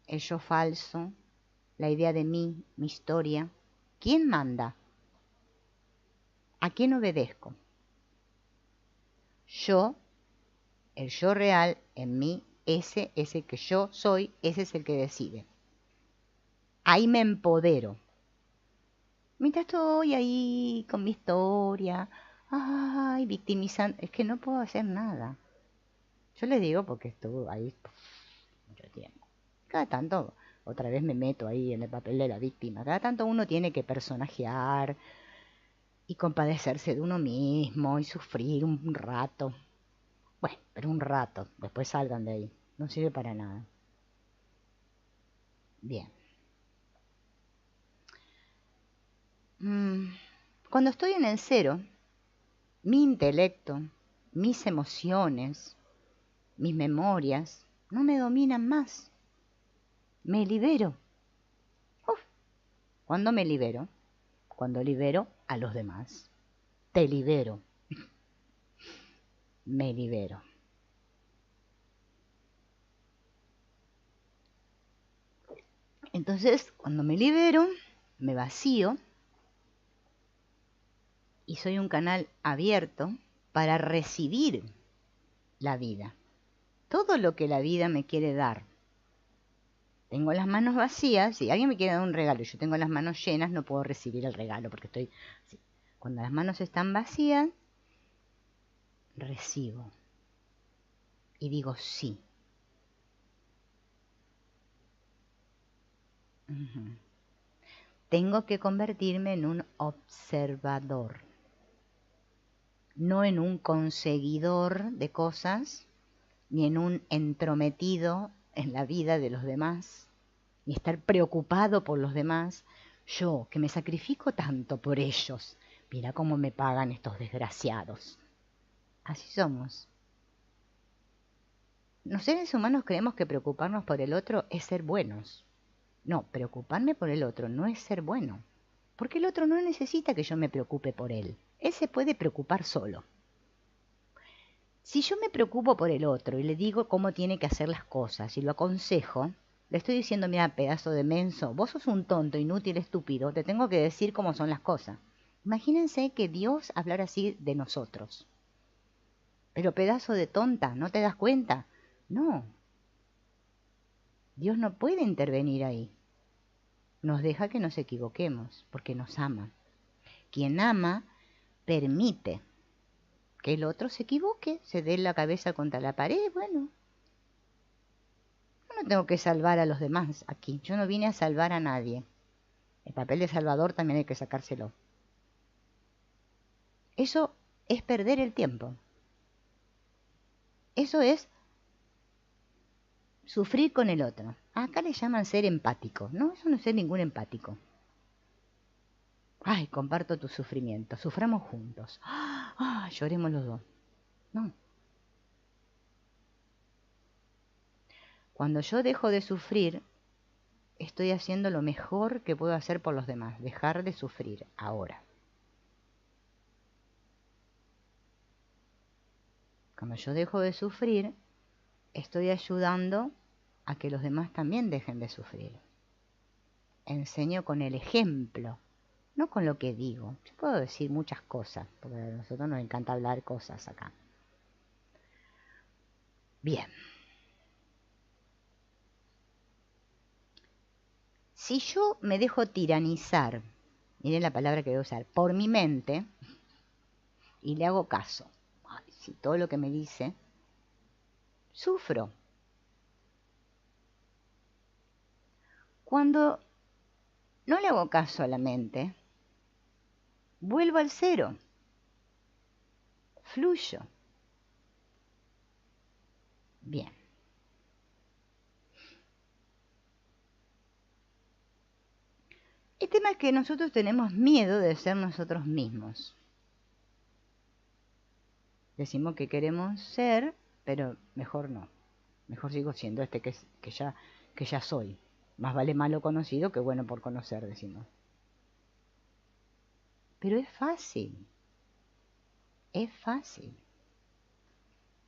el yo falso, la idea de mí, mi historia. ¿Quién manda? ¿A quién obedezco? Yo, el yo real en mí, ese es el que yo soy, ese es el que decide. Ahí me empodero. Mientras estoy ahí con mi historia, ay, victimizando, es que no puedo hacer nada. Yo les digo porque estuve ahí mucho tiempo. Cada tanto, otra vez me meto ahí en el papel de la víctima. Cada tanto uno tiene que personajear y compadecerse de uno mismo y sufrir un rato. Bueno, pero un rato, después salgan de ahí. No sirve para nada. Bien. Cuando estoy en el cero, mi intelecto, mis emociones, mis memorias no me dominan más. Me libero. Uf. ¿Cuándo me libero? Cuando libero a los demás. Te libero. Me libero. Entonces, cuando me libero, me vacío y soy un canal abierto para recibir la vida. Todo lo que la vida me quiere dar. Tengo las manos vacías, si alguien me quiere dar un regalo y yo tengo las manos llenas, no puedo recibir el regalo porque estoy así. Cuando las manos están vacías, recibo y digo sí. Tengo que convertirme en un observador, no en un conseguidor de cosas, ni en un entrometido en la vida de los demás, ni estar preocupado por los demás. Yo, que me sacrifico tanto por ellos, mira cómo me pagan estos desgraciados. Así somos. Los seres humanos creemos que preocuparnos por el otro es ser buenos. No, preocuparme por el otro no es ser bueno, porque el otro no necesita que yo me preocupe por él. Él se puede preocupar solo. Si yo me preocupo por el otro y le digo cómo tiene que hacer las cosas y lo aconsejo, le estoy diciendo, mira, pedazo de menso, vos sos un tonto, inútil, estúpido, te tengo que decir cómo son las cosas. Imagínense que Dios hablara así de nosotros. Pero pedazo de tonta, ¿no te das cuenta? No, Dios no puede intervenir ahí. Nos deja que nos equivoquemos, porque nos ama. Quien ama, permite que el otro se equivoque, se dé la cabeza contra la pared, bueno. Yo no tengo que salvar a los demás aquí, yo no vine a salvar a nadie. El papel de salvador también hay que sacárselo. Eso es perder el tiempo. Eso es sufrir con el otro. Acá le llaman ser empático. No, eso no es ser ningún empático. Ay, comparto tu sufrimiento, suframos juntos. Lloremos los dos. No. Cuando yo dejo de sufrir, estoy haciendo lo mejor que puedo hacer por los demás. Dejar de sufrir ahora. Cuando yo dejo de sufrir, estoy ayudando a que los demás también dejen de sufrir. Enseño con el ejemplo, no con lo que digo. Yo puedo decir muchas cosas, porque a nosotros nos encanta hablar cosas acá. Bien. Si yo me dejo tiranizar, miren la palabra que voy a usar, por mi mente, y le hago caso, si todo lo que me dice, sufro. Cuando no le hago caso a la mente, vuelvo al cero, fluyo. Bien. El tema es que nosotros tenemos miedo de ser nosotros mismos. Decimos que queremos ser, pero mejor no. Mejor sigo siendo este que ya soy. Más vale malo conocido que bueno por conocer, decimos. Pero es fácil. Es fácil.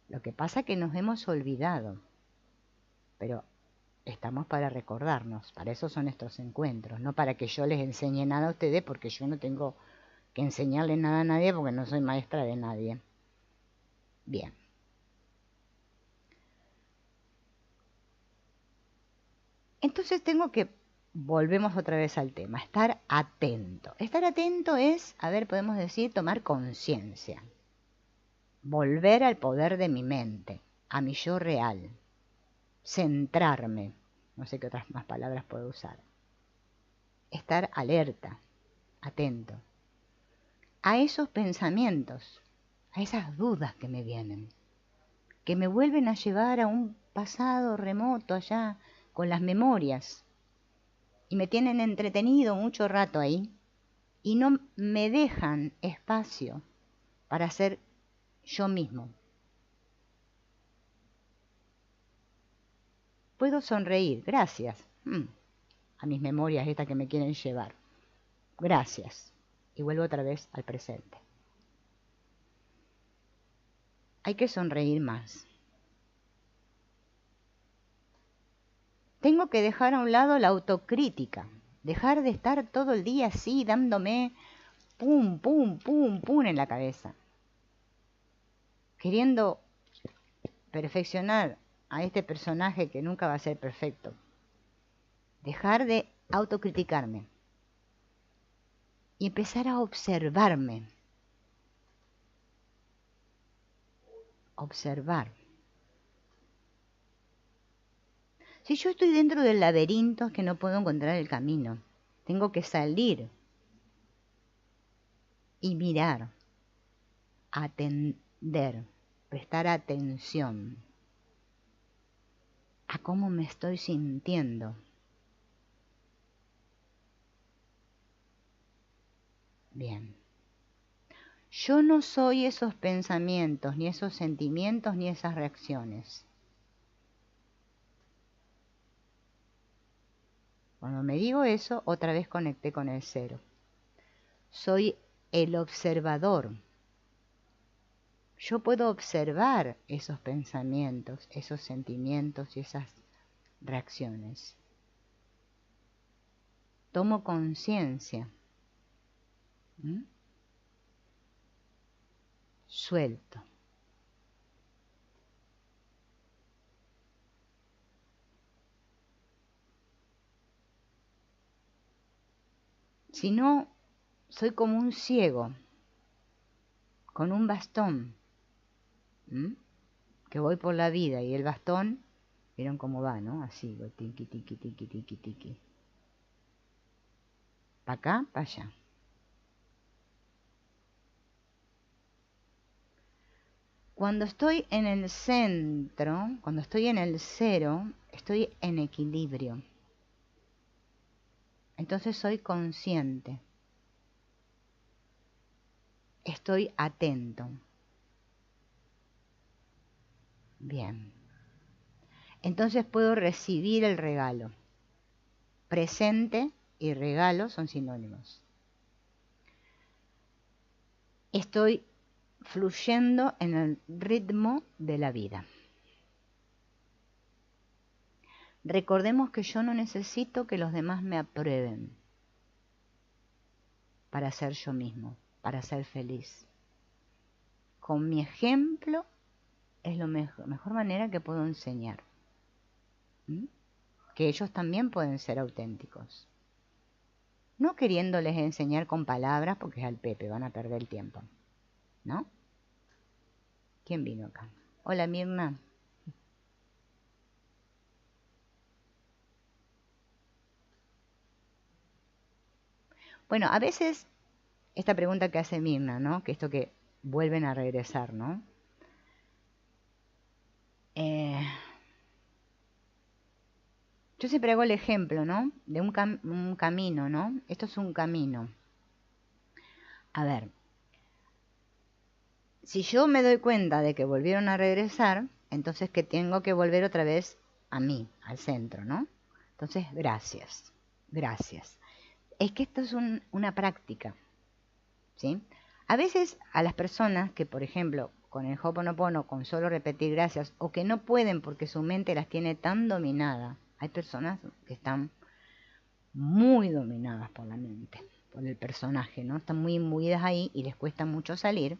Lo que pasa es que nos hemos olvidado. Pero estamos para recordarnos. Para eso son estos encuentros. No para que yo les enseñe nada a ustedes, porque yo no tengo que enseñarles nada a nadie, porque no soy maestra de nadie. Bien. Entonces volvemos otra vez al tema, estar atento. Estar atento es, a ver, podemos decir, tomar conciencia. Volver al poder de mi mente, a mi yo real. Centrarme, no sé qué otras más palabras puedo usar. Estar alerta, atento. A esos pensamientos, a esas dudas que me vienen, que me vuelven a llevar a un pasado remoto allá, con las memorias. Y me tienen entretenido mucho rato ahí y no me dejan espacio para ser yo mismo. Puedo sonreír, gracias, a mis memorias estas que me quieren llevar. Gracias. Y vuelvo otra vez al presente. Hay que sonreír más. Tengo que dejar a un lado la autocrítica. Dejar de estar todo el día así, dándome pum, pum, pum, pum en la cabeza. Queriendo perfeccionar a este personaje que nunca va a ser perfecto. Dejar de autocriticarme. Y empezar a observarme. Observar. Si yo estoy dentro del laberinto es que no puedo encontrar el camino. Tengo que salir y mirar, atender, prestar atención a cómo me estoy sintiendo. Bien. Yo no soy esos pensamientos, ni esos sentimientos, ni esas reacciones. Cuando me digo eso, otra vez conecté con el cero. Soy el observador. Yo puedo observar esos pensamientos, esos sentimientos y esas reacciones. Tomo conciencia. Suelto. Si no, soy como un ciego con un bastón, que voy por la vida y el bastón, ¿vieron cómo va, no? Así, voy tiqui, tiqui, tiqui, tiqui, tiqui. Para acá, para allá. Cuando estoy en el centro, cuando estoy en el cero, estoy en equilibrio. Entonces soy consciente. Estoy atento. Bien. Entonces puedo recibir el regalo. Presente y regalo son sinónimos. Estoy fluyendo en el ritmo de la vida. Recordemos que yo no necesito que los demás me aprueben para ser yo mismo, para ser feliz. Con mi ejemplo es la mejor manera que puedo enseñar. Que ellos también pueden ser auténticos. No queriéndoles enseñar con palabras porque es al Pepe, van a perder el tiempo. ¿No? ¿Quién vino acá? Hola, Mirna. Bueno, a veces esta pregunta que hace Mirna, ¿no? Que esto que vuelven a regresar, ¿no? Yo siempre hago el ejemplo, ¿no? De un camino, ¿no? Esto es un camino. A ver, si yo me doy cuenta de que volvieron a regresar, entonces que tengo que volver otra vez a mí, al centro, ¿no? Entonces, gracias, gracias. Es que esto es una práctica, ¿sí? A veces a las personas que, por ejemplo, con el Ho'oponopono, con solo repetir gracias, o que no pueden porque su mente las tiene tan dominada, hay personas que están muy dominadas por la mente, por el personaje, ¿no? Están muy imbuidas ahí y les cuesta mucho salir.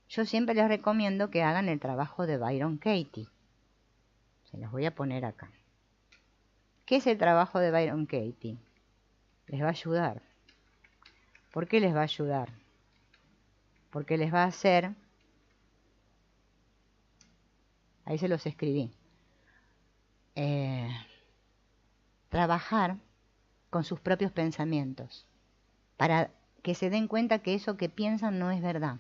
Yo siempre les recomiendo que hagan el trabajo de Byron Katie. Se los voy a poner acá. ¿Qué es el trabajo de Byron Katie? Les va a ayudar. ¿Por qué les va a ayudar? Porque les va a hacer, ahí se los escribí, trabajar con sus propios pensamientos, para que se den cuenta que eso que piensan no es verdad,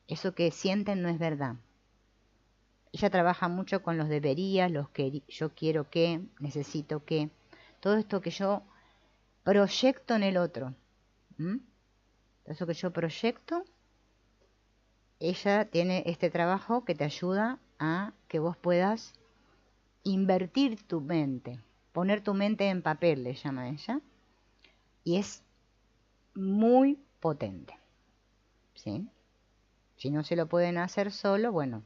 eso que sienten no es verdad. Ella trabaja mucho con los deberías, los que yo quiero que, necesito que, todo esto que yo proyecto en el otro. Eso que yo proyecto, ella tiene este trabajo que te ayuda a que vos puedas invertir tu mente, poner tu mente en papel, le llama ella, y es muy potente, ¿sí? Si no se lo pueden hacer solo, bueno,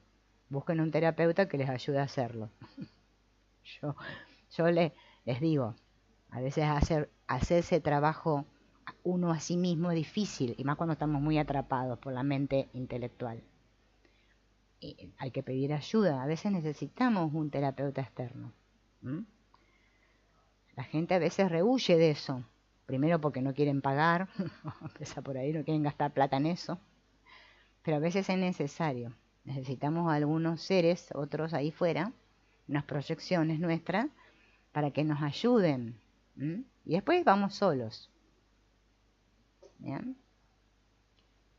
busquen un terapeuta que les ayude a hacerlo. yo les digo, a veces hacer ese trabajo uno a sí mismo es difícil, y más cuando estamos muy atrapados por la mente intelectual. Y hay que pedir ayuda, a veces necesitamos un terapeuta externo. La gente a veces rehúye de eso, primero porque no quieren pagar, empieza por ahí, no quieren gastar plata en eso, pero a veces es necesario. Necesitamos a algunos seres, otros ahí fuera, unas proyecciones nuestras, para que nos ayuden. Y después vamos solos. ¿Bien?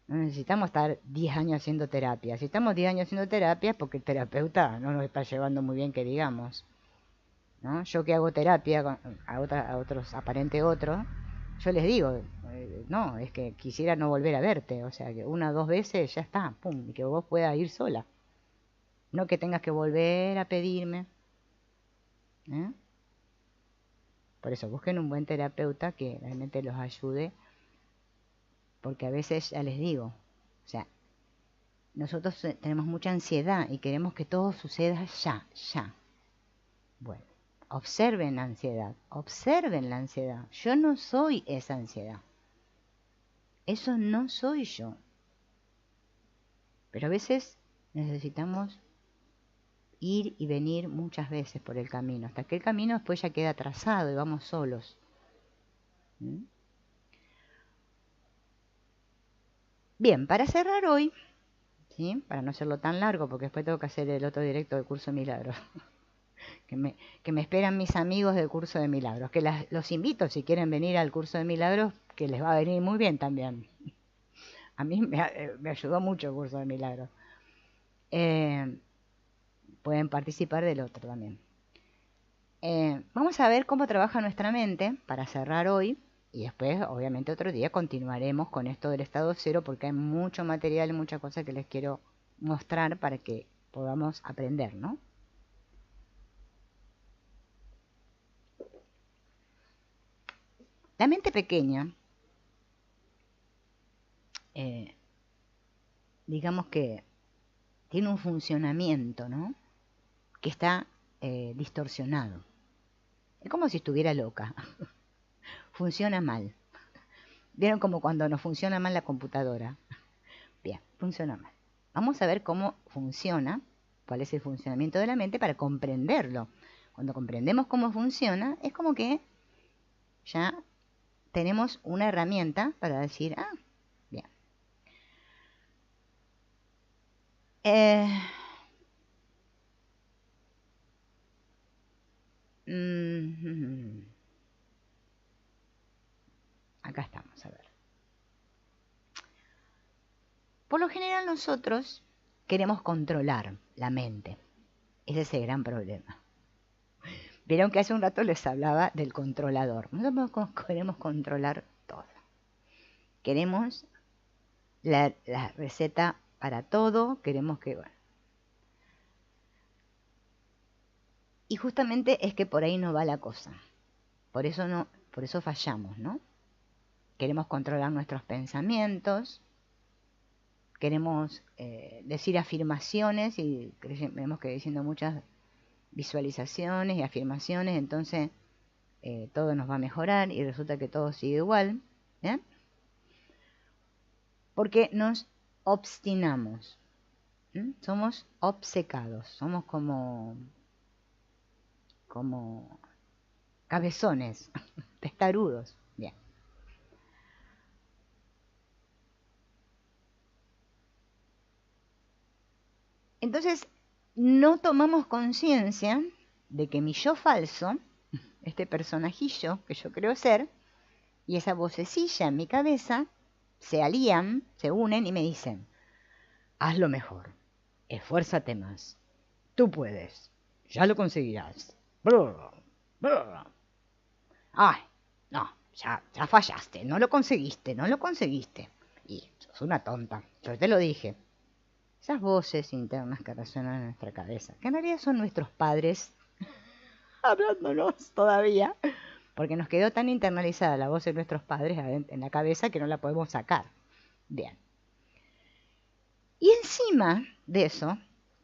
No necesitamos estar 10 años haciendo terapia. Si estamos 10 años haciendo terapia es porque el terapeuta no nos está llevando muy bien, que digamos, ¿no? Yo que hago terapia a otros, aparente otros, yo les digo, no, es que quisiera no volver a verte. O sea, que una o dos veces ya está, pum, y que vos puedas ir sola. No que tengas que volver a pedirme. Por eso busquen un buen terapeuta que realmente los ayude, porque a veces, ya les digo, o sea, nosotros tenemos mucha ansiedad y queremos que todo suceda ya, ya. Bueno, observen la ansiedad, observen la ansiedad. Yo no soy esa ansiedad. Eso no soy yo. Pero a veces necesitamos ir y venir muchas veces por el camino, hasta que el camino después ya queda trazado y vamos solos. ¿Mm? Bien, para cerrar hoy, ¿sí? Para no hacerlo tan largo, porque después tengo que hacer el otro directo del curso de milagros, que me esperan mis amigos del curso de milagros, que los invito si quieren venir al curso de milagros, que les va a venir muy bien también. A mí me ayudó mucho el curso de milagros. Pueden participar del otro también. Vamos a ver cómo trabaja nuestra mente para cerrar hoy y después, obviamente, otro día continuaremos con esto del estado cero porque hay mucho material y muchas cosas que les quiero mostrar para que podamos aprender, ¿no? La mente pequeña, digamos que tiene un funcionamiento, ¿no? Que está distorsionado. Es como si estuviera loca. Funciona mal. ¿Vieron como cuando nos funciona mal la computadora? Bien, funciona mal. Vamos a ver cómo funciona, cuál es el funcionamiento de la mente para comprenderlo. Cuando comprendemos cómo funciona, es como que ya tenemos una herramienta para decir, ah, bien. Acá estamos, a ver. Por lo general nosotros queremos controlar la mente. Ese es el gran problema. Vieron que hace un rato les hablaba del controlador. Nosotros queremos controlar todo. Queremos la receta para todo, queremos que... Bueno. Y justamente es que por ahí no va la cosa. Por eso fallamos, ¿no? Queremos controlar nuestros pensamientos, queremos decir afirmaciones y vemos que diciendo muchas visualizaciones y afirmaciones, entonces todo nos va a mejorar y resulta que todo sigue igual, ¿bien? Porque nos obstinamos, ¿sí? Somos obcecados, somos como cabezones, testarudos. Bien. Entonces, no tomamos conciencia de que mi yo falso, este personajillo que yo creo ser, y esa vocecilla en mi cabeza, se alían, se unen y me dicen, hazlo mejor, esfuérzate más, tú puedes, ya lo conseguirás. Brr, brr. Ay, no, ya fallaste, no lo conseguiste, no lo conseguiste. Y sos una tonta, yo te lo dije. Esas voces internas que resuenan en nuestra cabeza, que en realidad son nuestros padres hablándonos todavía, porque nos quedó tan internalizada la voz de nuestros padres en la cabeza que no la podemos sacar. Bien. Y encima de eso,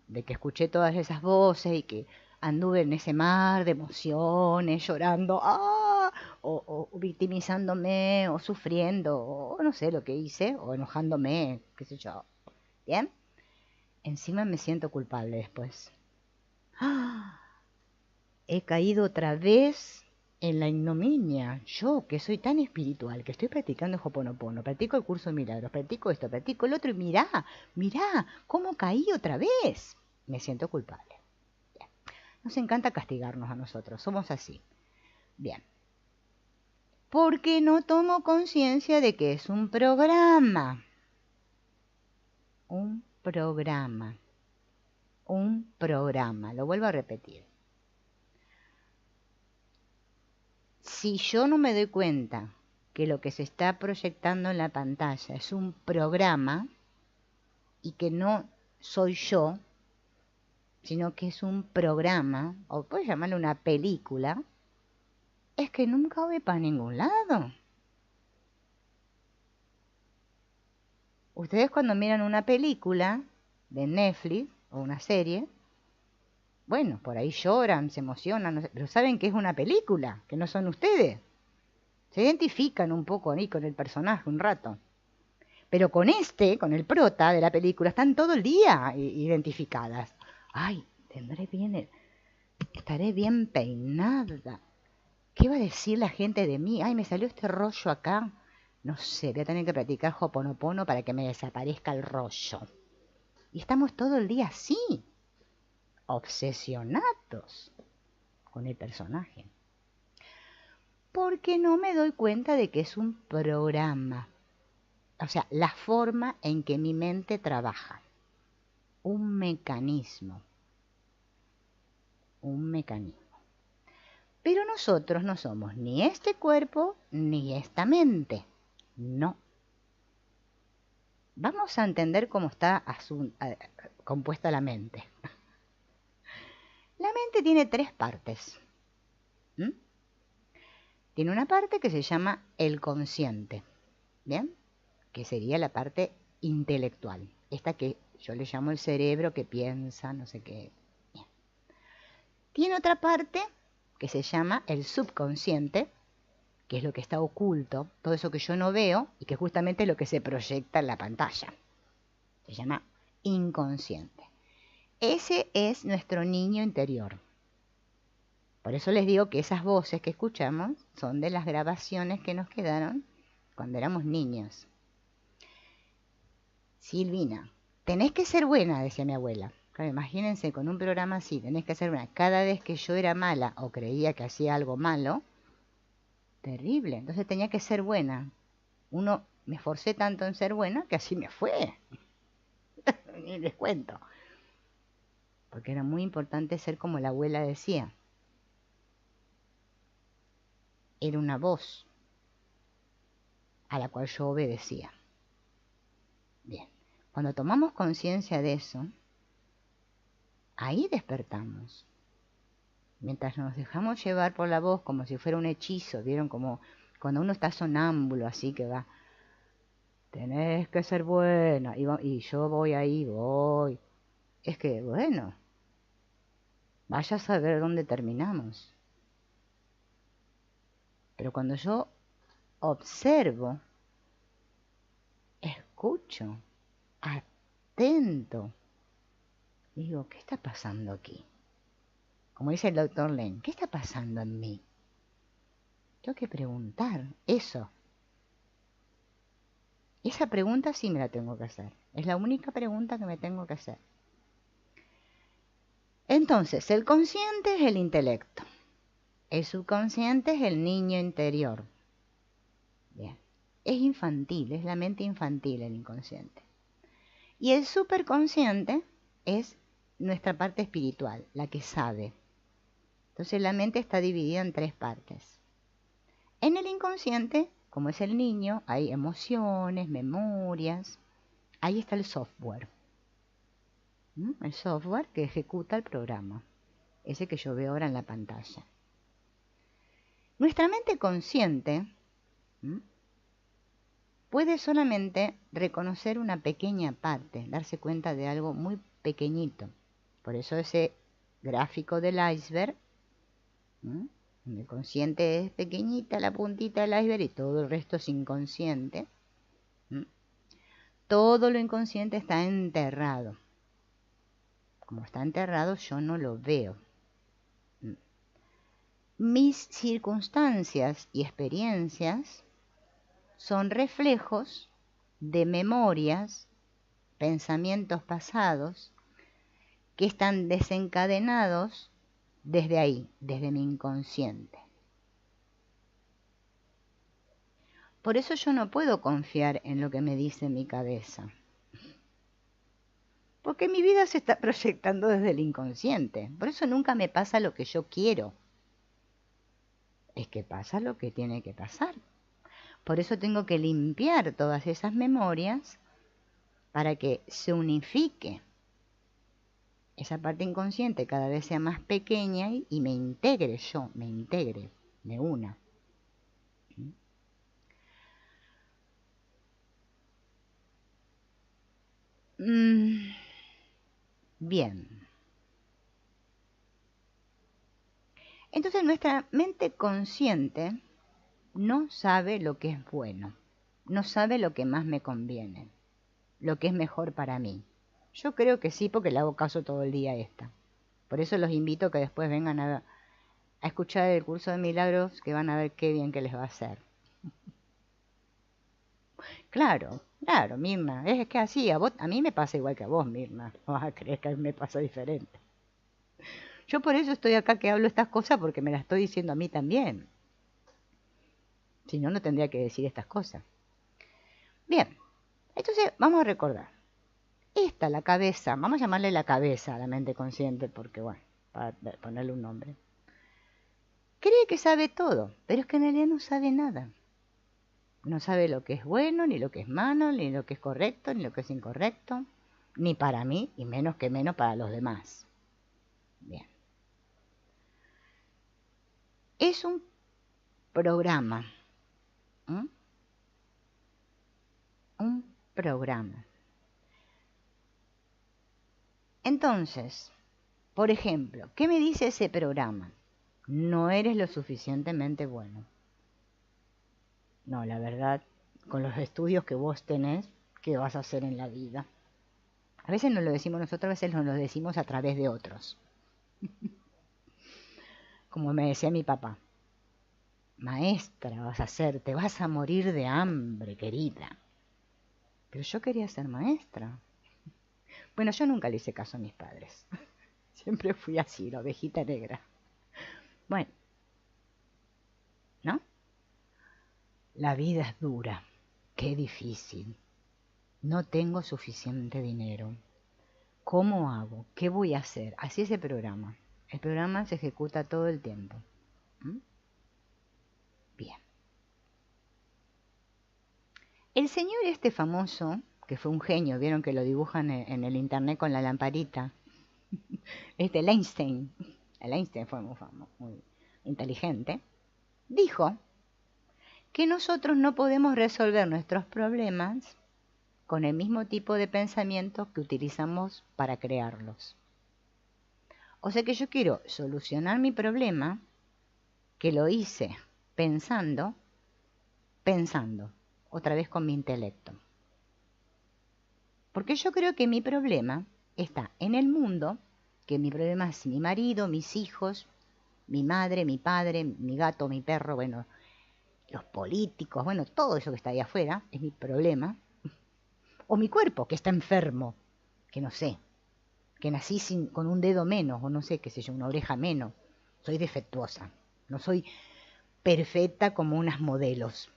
de que escuché todas esas voces y que anduve en ese mar de emociones, llorando, ¡ah! O victimizándome, o sufriendo, o no sé lo que hice, o enojándome, qué sé yo. ¿Bien? Encima me siento culpable después. ¡Ah! He caído otra vez en la ignominia. Yo, que soy tan espiritual, que estoy practicando Hoponopono, practico el curso de milagros, practico esto, practico el otro, y mirá, cómo caí otra vez. Me siento culpable. Bien. Nos encanta castigarnos a nosotros, somos así. Bien. Porque no tomo conciencia de que es un programa. Un programa. Un programa. Lo vuelvo a repetir. Si yo no me doy cuenta que lo que se está proyectando en la pantalla es un programa y que no soy yo, sino que es un programa, o puedes llamarlo una película, es que nunca voy para ningún lado. Ustedes cuando miran una película de Netflix o una serie, bueno, por ahí lloran, se emocionan, no sé, pero saben que es una película, que no son ustedes. Se identifican un poco ahí con el personaje un rato. Pero con el prota de la película, están todo el día identificadas. Ay, estaré bien peinada. ¿Qué va a decir la gente de mí? Ay, me salió este rollo acá. No sé, voy a tener que practicar Ho'oponopono para que me desaparezca el rollo. Y estamos todo el día así, obsesionados con el personaje. Porque no me doy cuenta de que es un programa. O sea, la forma en que mi mente trabaja. Un mecanismo. Un mecanismo. Pero nosotros no somos ni este cuerpo ni esta mente. No. Vamos a entender cómo está compuesta la mente. La mente tiene tres partes. ¿Mm? Tiene una parte que se llama el consciente, ¿bien? Que sería la parte intelectual. Esta que yo le llamo el cerebro que piensa, no sé qué. Bien. Tiene otra parte que se llama el subconsciente, que es lo que está oculto, todo eso que yo no veo y que justamente es lo que se proyecta en la pantalla. Se llama inconsciente. Ese es nuestro niño interior. Por eso les digo que esas voces que escuchamos son de las grabaciones que nos quedaron cuando éramos niños. Silvina, tenés que ser buena, decía mi abuela. Claro, imagínense, con un programa así, tenés que ser buena. Cada vez que yo era mala o creía que hacía algo malo, terrible. Entonces tenía que ser buena. Me esforcé tanto en ser buena que así me fue. Ni les cuento. Porque era muy importante ser como la abuela decía. Era una voz a la cual yo obedecía. Bien, cuando tomamos conciencia de eso, ahí despertamos. Mientras nos dejamos llevar por la voz como si fuera un hechizo, ¿vieron? Como cuando uno está sonámbulo, así que va, tenés que ser buena, y yo voy ahí, voy. Es que, bueno, vaya a saber dónde terminamos. Pero cuando yo observo, escucho, atento, digo, ¿qué está pasando aquí? Como dice el doctor Len, ¿qué está pasando en mí? Tengo que preguntar eso. Esa pregunta sí me la tengo que hacer. Es la única pregunta que me tengo que hacer. Entonces, el consciente es el intelecto. El subconsciente es el niño interior. Bien. Es infantil, es la mente infantil el inconsciente. Y el superconsciente es nuestra parte espiritual, la que sabe. Entonces la mente está dividida en tres partes. En el inconsciente, como es el niño, hay emociones, memorias. Ahí está el software. El software que ejecuta el programa. Ese que yo veo ahora en la pantalla. Nuestra mente consciente puede solamente reconocer una pequeña parte, darse cuenta de algo muy pequeñito. Por eso ese gráfico del iceberg, el consciente es pequeñita, la puntita del iceberg y todo el resto es inconsciente. Todo lo inconsciente está enterrado. Como está enterrado, yo no lo veo. Mis circunstancias y experiencias son reflejos de memorias, pensamientos pasados, que están desencadenados desde ahí, desde mi inconsciente. Por eso yo no puedo confiar en lo que me dice mi cabeza. Porque mi vida se está proyectando desde el inconsciente. Por eso nunca me pasa lo que yo quiero. Es que pasa lo que tiene que pasar. Por eso tengo que limpiar todas esas memorias para que se unifique. Esa parte inconsciente cada vez sea más pequeña y me integre yo, me integre. de una. Bien. Entonces nuestra mente consciente no sabe lo que es bueno, no sabe lo que más me conviene, lo que es mejor para mí. Yo creo que sí, porque le hago caso todo el día a esta. Por eso los invito a que después vengan a escuchar el curso de milagros, que van a ver qué bien que les va a hacer. Claro, claro, Mirna, es que así, a mí me pasa igual que a vos, Mirna, no vas a creer que a mí me pasa diferente. Yo por eso estoy acá que hablo estas cosas, porque me las estoy diciendo a mí también. Si no, no tendría que decir estas cosas. Bien, entonces vamos a recordar. Esta, la cabeza, vamos a llamarle la cabeza a la mente consciente, porque bueno, para ponerle un nombre. Cree que sabe todo, pero es que en realidad no sabe nada. No sabe lo que es bueno, ni lo que es malo, ni lo que es correcto, ni lo que es incorrecto, ni para mí, y menos que menos para los demás. Bien. Es un programa. Un programa. Entonces, por ejemplo, ¿qué me dice ese programa? No eres lo suficientemente bueno. No, la verdad, con los estudios que vos tenés, ¿qué vas a hacer en la vida? A veces no lo decimos nosotros, a veces nos lo decimos a través de otros. Como me decía mi papá, maestra vas a ser, te vas a morir de hambre, querida. Pero yo quería ser maestra. Bueno, yo nunca le hice caso a mis padres. Siempre fui así, la ovejita negra. Bueno, ¿no? La vida es dura, qué difícil. No tengo suficiente dinero. ¿Cómo hago? ¿Qué voy a hacer? Así es el programa. El programa se ejecuta todo el tiempo. Bien. El señor este famoso, que fue un genio, vieron que lo dibujan en el internet con la lamparita, el Einstein fue muy famoso, muy inteligente, dijo que nosotros no podemos resolver nuestros problemas con el mismo tipo de pensamiento que utilizamos para crearlos. O sea que yo quiero solucionar mi problema, que lo hice pensando, otra vez con mi intelecto. Porque yo creo que mi problema está en el mundo, que mi problema es mi marido, mis hijos, mi madre, mi padre, mi gato, mi perro, bueno, los políticos, bueno, todo eso que está ahí afuera es mi problema. O mi cuerpo, que está enfermo, que no sé, que nací con un dedo menos, o no sé, qué sé yo, una oreja menos. Soy defectuosa, no soy perfecta como unas modelos.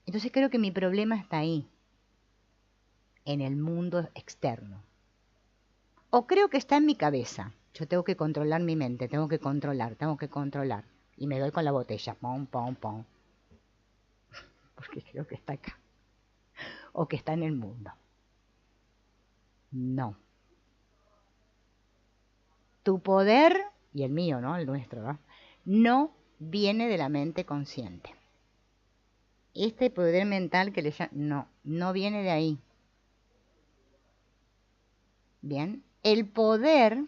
Entonces creo que mi problema está ahí, en el mundo externo. O creo que está en mi cabeza. Yo tengo que controlar mi mente, tengo que controlar. Y me doy con la botella, pom, pom, pom. Porque creo que está acá. O que está en el mundo. No. Tu poder, y el mío, ¿no? El nuestro, ¿no? No viene de la mente consciente. Este poder mental que le llaman, no viene de ahí. Bien, el poder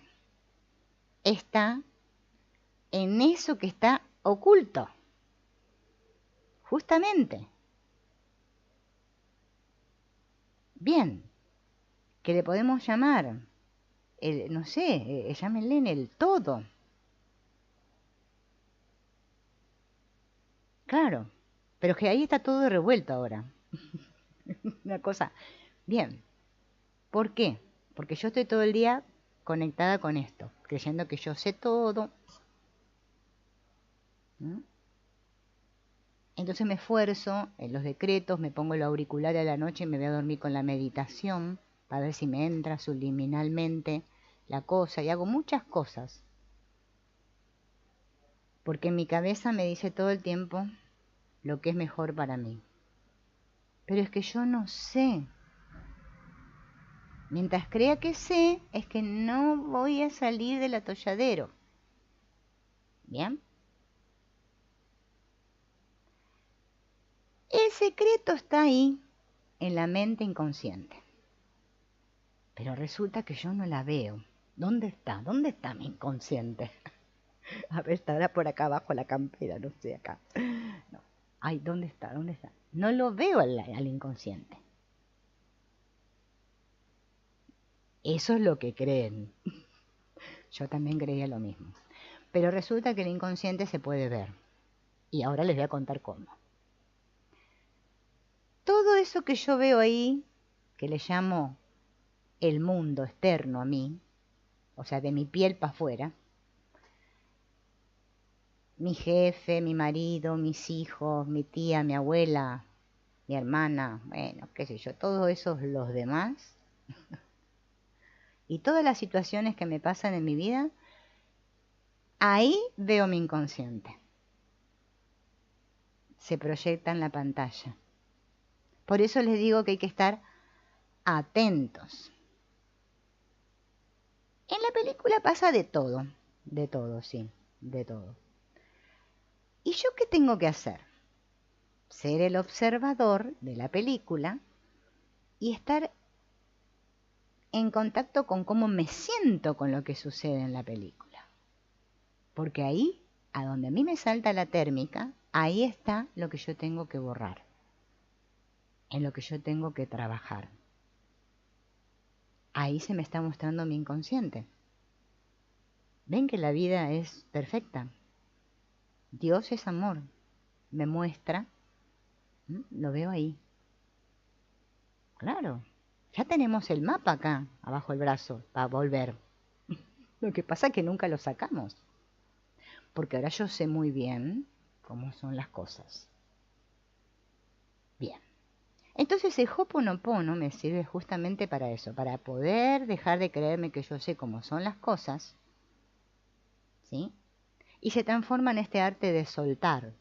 está en eso que está oculto. Justamente. Bien, que le podemos llamar, no sé, llámenle en el todo. Claro, pero es que ahí está todo revuelto ahora. Una cosa, bien, ¿por qué? Porque yo estoy todo el día conectada con esto, creyendo que yo sé todo. Entonces me esfuerzo en los decretos, me pongo el auricular a la noche y me voy a dormir con la meditación para ver si me entra subliminalmente la cosa, y hago muchas cosas. Porque en mi cabeza me dice todo el tiempo lo que es mejor para mí. Pero es que yo no sé. Mientras crea que sé, es que no voy a salir del atolladero. ¿Bien? El secreto está ahí, en la mente inconsciente. Pero resulta que yo no la veo. ¿Dónde está? ¿Dónde está mi inconsciente? A ver, estará por acá abajo la campera, no sé, acá. No. Ay, ¿dónde está? ¿Dónde está? No lo veo al inconsciente. Eso es lo que creen. Yo también creía lo mismo. Pero resulta que el inconsciente se puede ver. Y ahora les voy a contar cómo. Todo eso que yo veo ahí, que le llamo el mundo externo a mí, o sea, de mi piel para afuera, mi jefe, mi marido, mis hijos, mi tía, mi abuela, mi hermana, bueno, qué sé yo, todos esos los demás, y todas las situaciones que me pasan en mi vida, ahí veo mi inconsciente. Se proyecta en la pantalla. Por eso les digo que hay que estar atentos. En la película pasa de todo, sí, de todo. ¿Y yo qué tengo que hacer? Ser el observador de la película y estar en contacto con cómo me siento con lo que sucede en la película. Porque ahí, a donde a mí me salta la térmica, ahí está lo que yo tengo que borrar, en lo que yo tengo que trabajar. Ahí se me está mostrando mi inconsciente. ¿Ven que la vida es perfecta? Dios es amor. Me muestra, lo veo ahí. Claro, ya tenemos el mapa acá, abajo el brazo, para volver. Lo que pasa es que nunca lo sacamos. Porque ahora yo sé muy bien cómo son las cosas. Bien. Entonces el Ho'oponopono me sirve justamente para eso, para poder dejar de creerme que yo sé cómo son las cosas, ¿sí? Y se transforma en este arte de soltar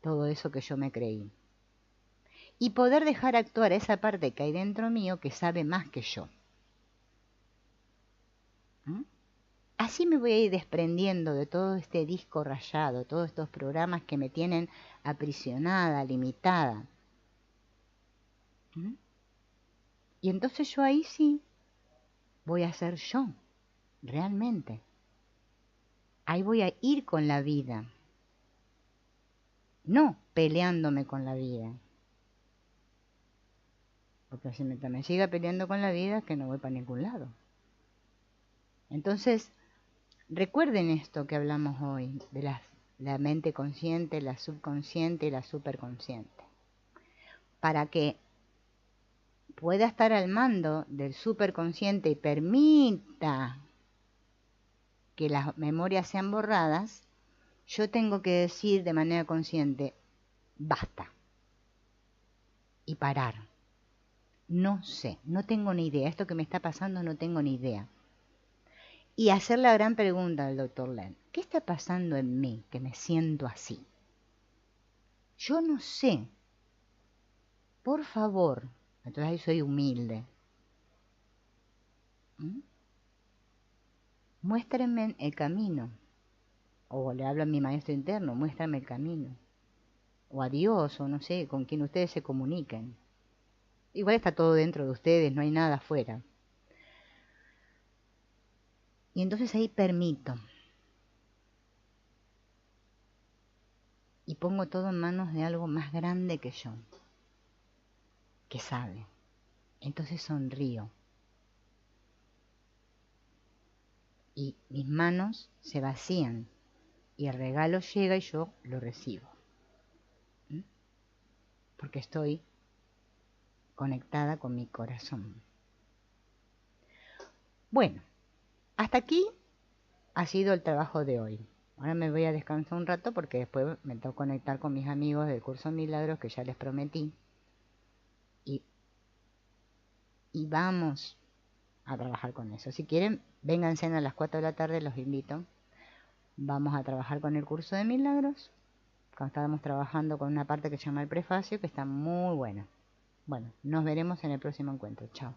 todo eso que yo me creí. Y poder dejar actuar esa parte que hay dentro mío que sabe más que yo. ¿Mm? Así me voy a ir desprendiendo de todo este disco rayado, todos estos programas que me tienen aprisionada, limitada. ¿Mm? Y entonces yo ahí sí voy a ser yo, realmente. Ahí voy a ir con la vida, no peleándome con la vida. Porque si me siga peleando con la vida, es que no voy para ningún lado. Entonces, recuerden esto que hablamos hoy, de la mente consciente, la subconsciente y la superconsciente. Para que pueda estar al mando del superconsciente y permita que las memorias sean borradas, yo tengo que decir de manera consciente, basta, y parar. No sé, no tengo ni idea, esto que me está pasando no tengo ni idea. Y hacer la gran pregunta al doctor Len, ¿qué está pasando en mí que me siento así? Yo no sé, por favor, entonces ahí soy humilde. Muéstrenme el camino. O le hablo a mi maestro interno, muéstrame el camino. O a Dios, o no sé, con quien ustedes se comuniquen. Igual está todo dentro de ustedes, no hay nada afuera. Y entonces ahí permito. Y pongo todo en manos de algo más grande que yo, que sabe. Entonces sonrío. Y mis manos se vacían. Y el regalo llega y yo lo recibo. Porque estoy conectada con mi corazón. Bueno, hasta aquí ha sido el trabajo de hoy. Ahora me voy a descansar un rato porque después me tengo que conectar con mis amigos del curso de milagros que ya les prometí. Y vamos a trabajar con eso. Si quieren, vénganse a las 4 de la tarde, los invito. Vamos a trabajar con el curso de milagros. Cuando estábamos trabajando con una parte que se llama el prefacio, que está muy buena. Bueno, nos veremos en el próximo encuentro. Chao.